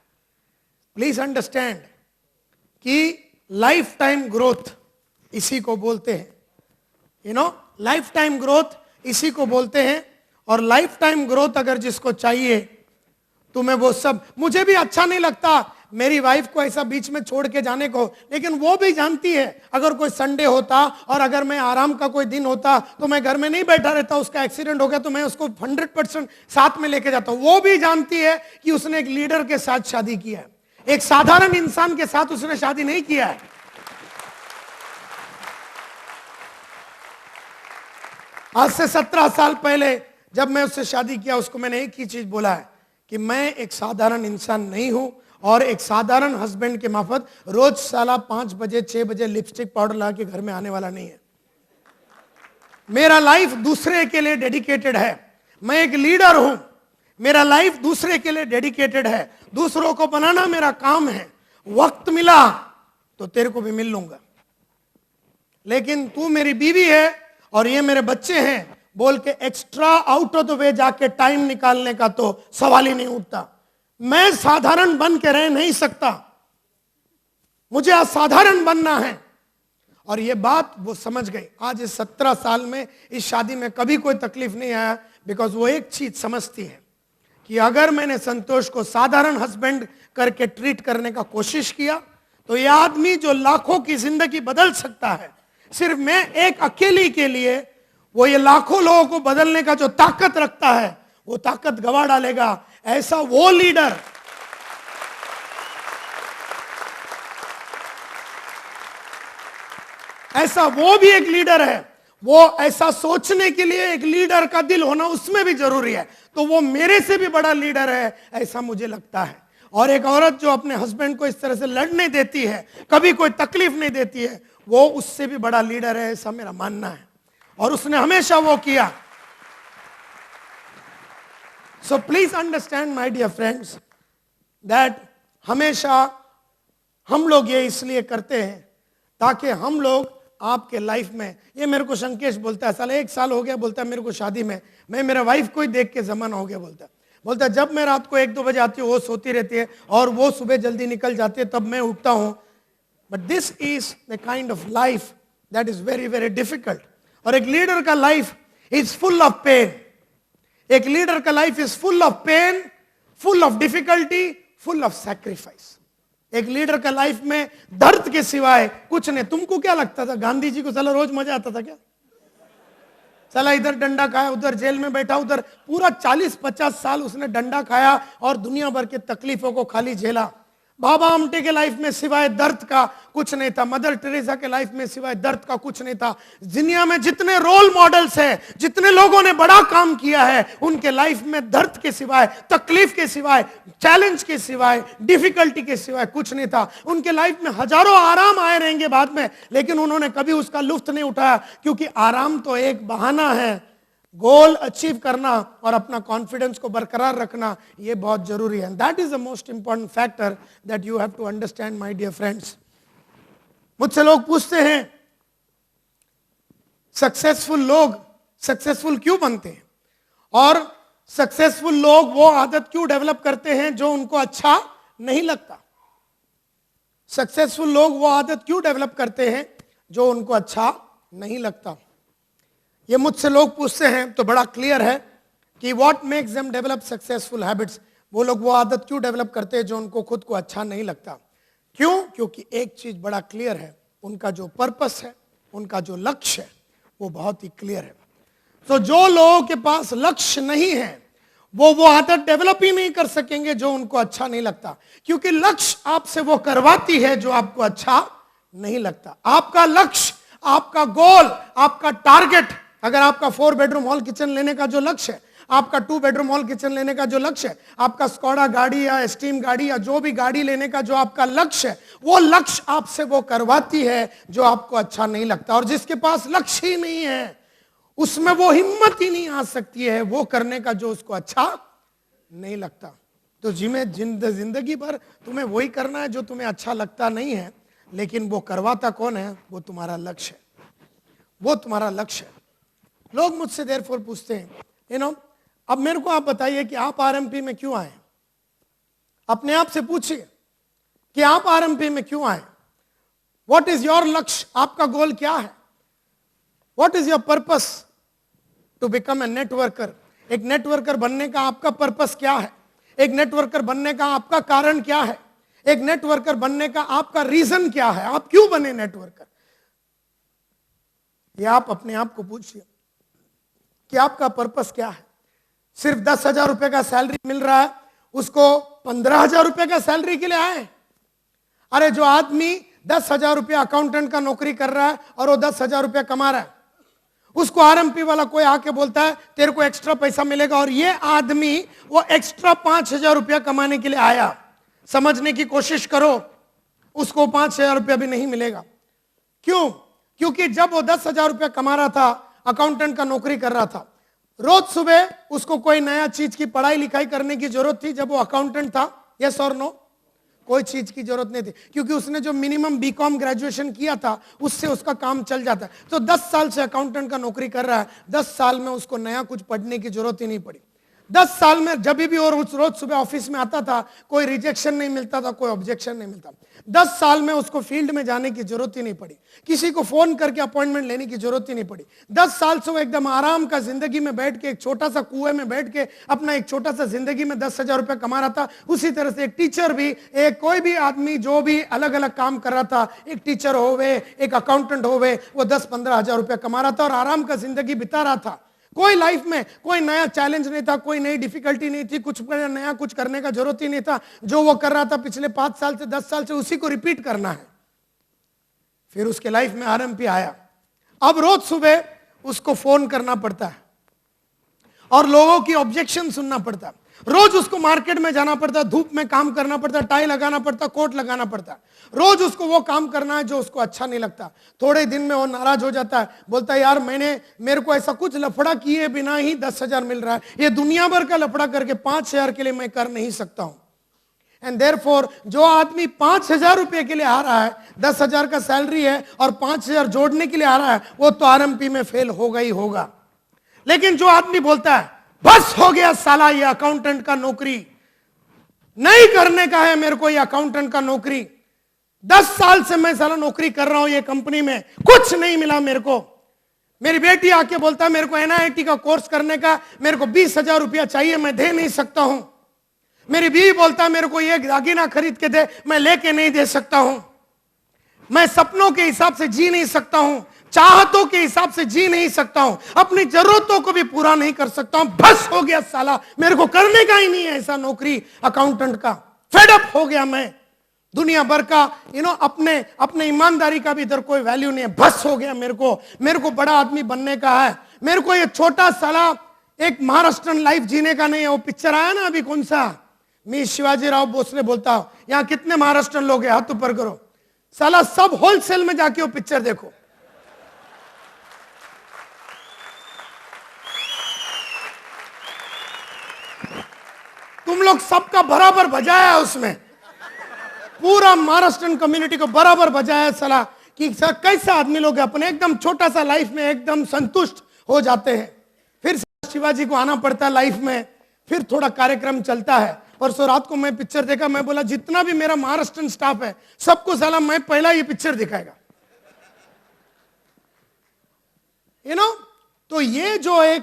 प्लीज अंडरस्टैंड कि लाइफ टाइम ग्रोथ इसी को बोलते हैं। लाइफ टाइम ग्रोथ इसी को बोलते हैं। और लाइफ टाइम ग्रोथ अगर जिसको चाहिए, तुम्हें वो सब, मुझे भी अच्छा नहीं लगता मेरी वाइफ को ऐसा बीच में छोड़ के जाने को, लेकिन वो भी जानती है अगर कोई संडे होता और अगर मैं आराम का कोई दिन होता तो मैं घर में नहीं बैठा रहता। उसका एक्सीडेंट हो गया तो मैं उसको 100% साथ में लेके जाता हूं। वो भी जानती है कि उसने एक लीडर के साथ शादी किया है, एक साधारण इंसान के साथ उसने शादी नहीं किया है। आज से 17 साल पहले जब मैं उससे शादी किया, उसको मैंने एक ही चीज बोला है कि मैं एक साधारण इंसान नहीं हूं, और एक साधारण हस्बैंड के माफत रोज साला 5 बजे 6 बजे लिपस्टिक पाउडर ला के घर में आने वाला नहीं है। मेरा लाइफ दूसरे के लिए डेडिकेटेड है। मैं एक लीडर हूं, मेरा लाइफ दूसरे के लिए डेडिकेटेड है। दूसरों को बनाना मेरा काम है। वक्त मिला तो तेरे को भी मिल लूंगा, लेकिन तू मेरी बीवी है और ये मेरे बच्चे हैं बोल के extra out of the way जाके टाइम निकालने का तो सवाल ही नहीं उठता। मैं साधारण बन के रह नहीं सकता, मुझे असाधारण बनना है। और ये बात वो समझ गई। आज इस 17 साल में इस शादी में कभी कोई तकलीफ नहीं आया, बिकॉज वो एक चीज समझती है कि अगर मैंने संतोष को साधारण हस्बैंड करके ट्रीट करने का कोशिश किया तो ये आदमी जो लाखों की जिंदगी बदल सकता है, सिर्फ मैं एक अकेली के लिए वो ये लाखों लोगों को बदलने का जो ताकत रखता है वो ताकत गवा डालेगा। ऐसा वो लीडर, ऐसा वो भी एक लीडर है। वो ऐसा सोचने के लिए एक लीडर का दिल होना उसमें भी जरूरी है। तो वो मेरे से भी बड़ा लीडर है ऐसा मुझे लगता है। और एक औरत जो अपने हस्बैंड को इस तरह से लड़ने देती है, कभी कोई तकलीफ नहीं देती है, वो उससे भी बड़ा लीडर है ऐसा मेरा मानना है। और उसने हमेशा वो किया। So please understand my dear friends that हमेशा हम लोग ये इसलिए करते हैं ताकि हम लोग आपके लाइफ में, ये मेरे को शंकेश बोलता है, साल 1 साल हो गया, बोलता है मेरे को शादी में मैं मेरा वाइफ को ही देख के जमाना हो गया। बोलता है जब मैं रात को 1-2 बजे आती हूँ वो सोती रहती है और वो सुबह जल्दी निकल जाती है, तब मैं उठता हूँ। But this is the kind of life that is very very difficult. और एक लीडर का life is full of pain. एक लीडर का life is full of pain, full of difficulty, full of sacrifice. एक लीडर का life में दर्द के सिवाय कुछ नहीं। तुमको क्या लगता था गांधी जी को साला रोज मजा आता था क्या? साला इधर डंडा खाया, उधर जेल में बैठा, उधर पूरा 40-50 साल उसने डंडा खाया और दुनिया भर के तकलीफों को खाली झेला। बाबा आमटे के लाइफ में सिवाय दर्द का कुछ नहीं था। मदर टेरेसा के लाइफ में सिवाय दर्द का कुछ नहीं था। दुनिया में जितने रोल मॉडल्स हैं, जितने लोगों ने बड़ा काम किया है, उनके लाइफ में दर्द के सिवाय, तकलीफ के सिवाय, चैलेंज के सिवाय, डिफिकल्टी के सिवाय कुछ नहीं था। उनके लाइफ में हजारों आराम आए रहेंगे बाद में, लेकिन उन्होंने कभी उसका लुत्फ नहीं उठाया, क्योंकि आराम तो एक बहाना है। गोल अचीव करना और अपना कॉन्फिडेंस को बरकरार रखना ये बहुत जरूरी है। That is the most important factor that you have to understand my dear friends. मुझसे लोग पूछते हैं सक्सेसफुल लोग सक्सेसफुल क्यों बनते हैं, और सक्सेसफुल लोग वो आदत क्यों डेवलप करते हैं जो उनको अच्छा नहीं लगता। सक्सेसफुल लोग वो आदत क्यों डेवलप करते हैं जो उनको अच्छा नहीं लगता। ये मुझसे लोग पूछते हैं तो बड़ा क्लियर है कि what makes them develop successful habits. वो लोग वो आदत क्यों डेवलप करते हैं जो उनको खुद को अच्छा नहीं लगता। क्यों? क्योंकि एक चीज बड़ा क्लियर है, उनका जो पर्पस है, उनका जो लक्ष्य है वो बहुत ही क्लियर है। तो जो लोगों के पास लक्ष्य नहीं है वो आदत डेवलप ही नहीं कर सकेंगे जो उनको अच्छा नहीं लगता, क्योंकि लक्ष्य आपसे वो करवाती है जो आपको अच्छा नहीं लगता। आपका लक्ष्य, आपका गोल, आपका टारगेट, अगर आपका 4 बेडरूम हॉल किचन लेने का जो लक्ष्य है, आपका 2 बेडरूम हॉल किचन लेने का जो लक्ष्य है, आपका स्कॉडा गाड़ी या स्टीम गाड़ी या जो भी गाड़ी लेने का जो आपका लक्ष्य है, वो लक्ष्य आपसे वो करवाती है जो आपको अच्छा नहीं लगता। और जिसके पास लक्ष्य ही नहीं है उसमें वो हिम्मत ही नहीं आ सकती है वो करने का जो उसको अच्छा नहीं लगता। तो जिंदगी भर तुम्हें वही करना है जो तुम्हें अच्छा लगता नहीं है, लेकिन वो करवाता कौन है? वो तुम्हारा लक्ष्य है, वो तुम्हारा लक्ष्य है। लोग मुझसे देयरफॉर पूछते हैं अब मेरे को आप बताइए कि आप आरएमपी में क्यों आए। अपने आप से पूछिए कि आप आरएमपी में क्यों आए। व्हाट इज योर लक्ष्य? आपका गोल क्या है? What is your purpose to become a networker? एक नेटवर्कर बनने का आपका पर्पस क्या है? एक नेटवर्कर बनने का आपका कारण क्या है? एक नेटवर्कर बनने का आपका रीजन क्या है? आप क्यों बने नेटवर्कर? ये आप अपने आप को पूछिए कि आपका पर्पस क्या है। सिर्फ 10,000 रुपए का सैलरी मिल रहा है, उसको 15,000 रुपए का सैलरी के लिए आए? अरे जो आदमी 10,000 रुपये अकाउंटेंट का नौकरी कर रहा है और वो 10,000 रुपये कमा रहा है, उसको आरएमपी वाला कोई आके बोलता है तेरे को एक्स्ट्रा पैसा मिलेगा, और ये आदमी वो एक्स्ट्रा 5,000 रुपया कमाने के लिए आया। समझने की कोशिश करो, उसको 5,000 रुपया भी नहीं मिलेगा। क्यों? क्योंकि जब वो 10,000 रुपया कमा रहा था, अकाउंटेंट का नौकरी कर रहा था, रोज सुबह उसको कोई नया चीज की पढ़ाई लिखाई करने की जरूरत थी। जब वो अकाउंटेंट था, यस और नो? कोई चीज की जरूरत नहीं थी, क्योंकि उसने जो मिनिमम बीकॉम ग्रेजुएशन किया था उससे उसका काम चल जाता है। तो 10 साल से अकाउंटेंट का नौकरी कर रहा है, 10 साल में उसको नया कुछ पढ़ने की जरूरत ही नहीं पड़ी। 10 साल में जब भी और रोज सुबह ऑफिस में आता था, कोई रिजेक्शन नहीं मिलता था, कोई ऑब्जेक्शन नहीं मिलता। 10 साल में उसको फील्ड में जाने की जरूरत ही नहीं पड़ी, किसी को फोन करके अपॉइंटमेंट लेने की जरूरत ही नहीं पड़ी। 10 साल से वो एकदम आराम का जिंदगी में बैठ के, एक छोटा सा कुएं में बैठ के अपना एक छोटा सा जिंदगी में 10,000 रुपया कमा रहा था। उसी तरह से एक टीचर भी, एक कोई भी आदमी जो भी अलग अलग काम कर रहा था, एक टीचर होवे, एक अकाउंटेंट होवे, वो 10-15 हजार रुपया कमा रहा था और आराम का जिंदगी बिता रहा था। कोई लाइफ में कोई नया चैलेंज नहीं था, कोई नई डिफिकल्टी नहीं थी, कुछ नया कुछ करने का जरूरत ही नहीं था। जो वो कर रहा था पिछले 5 साल से, 10 साल से, उसी को रिपीट करना है। फिर उसके लाइफ में आरएमपी आया। अब रोज सुबह उसको फोन करना पड़ता है और लोगों की ऑब्जेक्शन सुनना पड़ता है। रोज उसको मार्केट में जाना पड़ता है, धूप में काम करना पड़ता है, टाई लगाना पड़ता है, कोट लगाना पड़ता है। रोज उसको वो काम करना है जो उसको अच्छा नहीं लगता। थोड़े दिन में वो नाराज हो जाता है, बोलता है यार मेरे को ऐसा कुछ लफड़ा किए बिना ही 10,000 मिल रहा है, ये दुनिया भर का लफड़ा करके 5,000 के लिए मैं कर नहीं सकता हूं। एंड देयरफॉर जो आदमी 5,000 रुपए के लिए आ रहा है, 10,000 का सैलरी है और 5,000 जोड़ने के लिए आ रहा है, वो तो आरएमपी में फेल होगा ही होगा। लेकिन जो आदमी बोलता है बस हो गया साला, ये अकाउंटेंट का नौकरी नहीं करने का है, मेरे को ये अकाउंटेंट का नौकरी, 10 साल से मैं साला नौकरी कर रहा हूं ये कंपनी में, कुछ नहीं मिला मेरे को। मेरी बेटी आके बोलता है मेरे को एनआईटी का कोर्स करने का, मेरे को 20,000 रुपया चाहिए, मैं दे नहीं सकता हूं। मेरी बीवी बोलता है मेरे को ये दागिना खरीद के दे, मैं लेके नहीं दे सकता हूं। मैं सपनों के हिसाब से जी नहीं सकता हूं, चाहतों के हिसाब से जी नहीं सकता हूं, अपनी जरूरतों को भी पूरा नहीं कर सकता हूं। बस हो गया साला, मेरे को करने का ही नहीं है ऐसा नौकरी अकाउंटेंट का। फेड अप हो गया मैं, दुनिया भर का अपने ईमानदारी का भी इधर कोई वैल्यू नहीं है। बस हो गया मेरे को बड़ा आदमी बनने का है, मेरे को ये छोटा साला एक महाराष्ट्रन लाइफ जीने का नहीं है। वो पिक्चर आया ना अभी, कौन सा, मैं शिवाजी राव भोसले बोलता हूं, यहां कितने महाराष्ट्रन लोग हैं, हाथ ऊपर करो। साला सब होलसेल में जाके वो पिक्चर देखो। तुम लोग सबका बराबर बजाया उसमें, पूरा महाराष्ट्रन कम्युनिटी को बराबर बजाया साला, कि सर कैसा आदमी लोग अपने एकदम छोटा सा लाइफ में एकदम संतुष्ट हो जाते हैं। फिर शिवाजी को आना पड़ता है लाइफ में, फिर थोड़ा कार्यक्रम चलता है। परसों रात को मैं पिक्चर देखा, मैं बोला जितना भी मेरा महाराष्ट्रन स्टाफ है सबको साला मैं पहला ये पिक्चर दिखाएगा, तो ये जो एक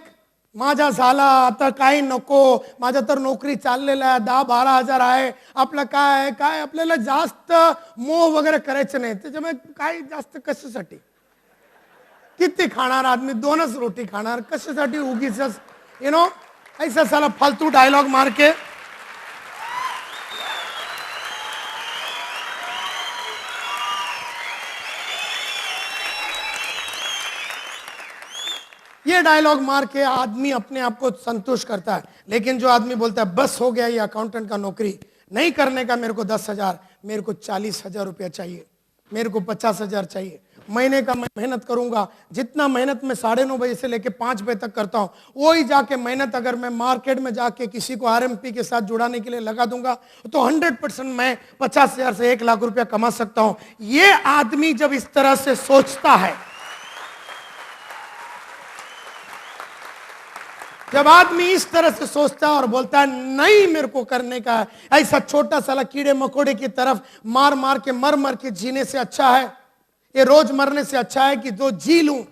माझा झाला आता काही नको, माझा तर नोकरी चाललेला आहे, 10-12 हजार आहे, आपलं काय आपल्याला जास्त मोह वगैरे करायचं नाही, त्याच्यामुळे काय जास्त कशासाठी, किती खाणार आदमी, 2च रोटी खाणार, कशासाठी उगीच ऐसा साला फालतू डायलॉग मार के। ये डायलॉग मार के आदमी अपने आप को संतुष्ट करता है। लेकिन जो आदमी बोलता है बस हो गया ये अकाउंटेंट का नौकरी नहीं करने का, मेरे को 10,000, मेरे को 40,000 रुपया चाहिए, मेरे को 50,000 चाहिए, महीने का मैं मेहनत करूंगा, जितना मेहनत मैं 9:30 बजे से लेके 5 बजे तक करता हूं, वही जाके मेहनत अगर मैं मार्केट में जाके किसी को आरएमपी के साथ जुड़ाने के लिए लगा दूंगा तो 100% मैं 50,000 से 1,00,000 रुपया कमा सकता हूं। ये आदमी जब इस तरह से सोचता है, जब आदमी इस तरह से सोचता है और बोलता है नहीं मेरे को करने का है, ऐसा छोटा साला कीड़े मकोड़े की तरफ मार मार के मर के जीने से अच्छा है, ये रोज मरने से अच्छा है कि जो जी लूं,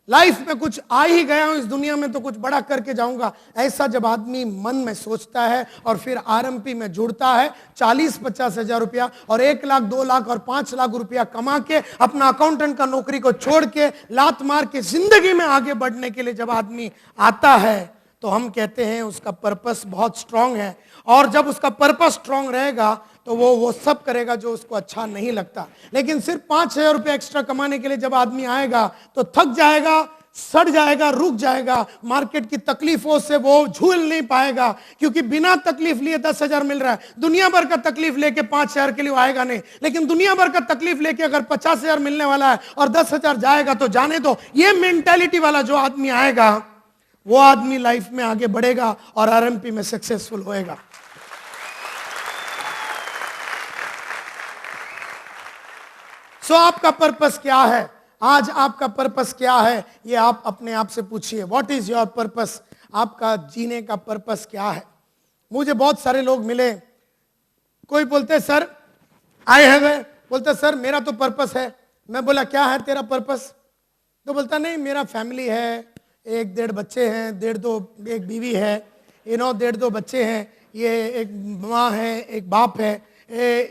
लाइफ में कुछ आ ही गया हूं इस दुनिया में तो कुछ बड़ा करके जाऊंगा। ऐसा जब आदमी मन में सोचता है और फिर आरएमपी में जुड़ता है, 40-50 हजार रुपया और 1,00,000, 2,00,000 और 5,00,000 रुपया कमा के अपना अकाउंटेंट का नौकरी को छोड़ के लात मार के जिंदगी में आगे बढ़ने के लिए जब आदमी आता है तो हम कहते हैं उसका पर्पस बहुत स्ट्रांग है। और जब उसका पर्पस स्ट्रांग रहेगा तो वो सब करेगा जो उसको अच्छा नहीं लगता। लेकिन सिर्फ 5,000 रुपया एक्स्ट्रा कमाने के लिए जब आदमी आएगा तो थक जाएगा, सड़ जाएगा, रुक जाएगा, मार्केट की तकलीफों से वो झूल नहीं पाएगा, क्योंकि बिना तकलीफ लिए 10,000 मिल रहा है। दुनिया भर का तकलीफ लेके 5,000 के लिए आएगा नहीं, लेकिन दुनिया भर का तकलीफ लेके अगर 50,000 मिलने वाला है और 10,000 जाएगा तो जाने दो। ये मेंटालिटी वाला जो आदमी आएगा वो आदमी लाइफ में आगे बढ़ेगा और आरएमपी में सक्सेसफुल होएगा। सो आपका पर्पस क्या है? आज आपका पर्पस क्या है? ये आप अपने आप से पूछिए। What is your purpose? आपका जीने का पर्पस क्या है? मुझे बहुत सारे लोग मिले, कोई बोलते सर आई हैव ए, बोलते सर मेरा तो पर्पस है। मैं बोला क्या है तेरा पर्पस? तो बोलता नहीं मेरा फैमिली है, 1-1.5 बच्चे हैं, 1.5-2 एक बीवी है, 1.5-2 बच्चे हैं, ये एक माँ है, एक बाप है,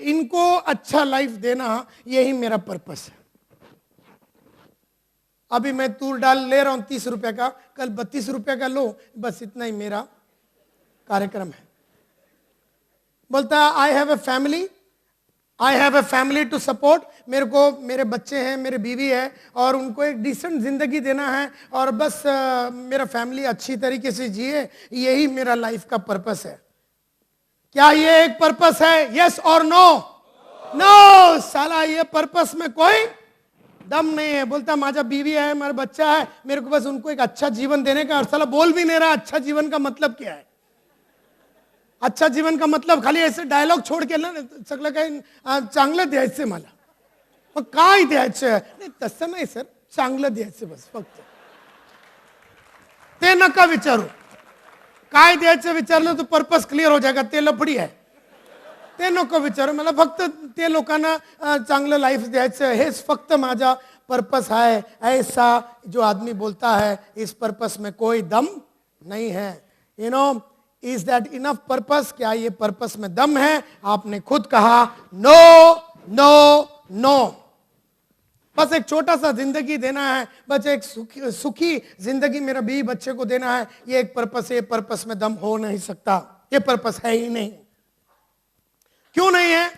इनको अच्छा लाइफ देना, यही मेरा पर्पस है। अभी मैं तूर दाल ले रहा हूं 30 रुपए का, कल 32 रुपए का लो, बस इतना ही मेरा कार्यक्रम है। बोलता I have a family to support. मेरे को मेरे बच्चे हैं, मेरे बीवी है और उनको एक डिसेंट जिंदगी देना है और बस मेरा फैमिली अच्छी तरीके से जिए, यही मेरा लाइफ का पर्पस है। क्या ये एक पर्पस है? यस और नो? नो साला, ये पर्पस में कोई दम नहीं है। बोलता माझा बीवी है, मेरा बच्चा है, मेरे को बस उनको एक अच्छा जीवन देने का। और साला बोल भी नहीं रहा अच्छा जीवन का मतलब क्या है। अच्छा जीवन का मतलब खाली ऐसे डायलॉग छोड केलं ना सगळं काही चांगलं द्यायचं मला, मग काय द्यायचं? नाही तसं नाही सर, चांगलं द्यायचं बस, फक्त ते नका विचारू। काय द्यायचं विचारलं तो पर्पस क्लियर हो जाएगा, ते लफडी आहे, ते नको विचारू मला। फक्त ते लोकांना चांगलं लाईफ द्यायचं, हेच फक्त माझा पर्पस है। ऐसा जो आदमी बोलता है इस पर्पस में कोई दम नहीं है। You know, is that enough purpose? क्या ये पर्पस में दम है? आपने खुद कहा नो नो नो। बस एक छोटा सा जिंदगी देना है, बस एक सुखी जिंदगी मेरा बीवी बच्चे को देना है, ये एक पर्पस है। ये पर्पस में दम हो नहीं सकता, ये पर्पस है ही नहीं। क्यों नहीं है?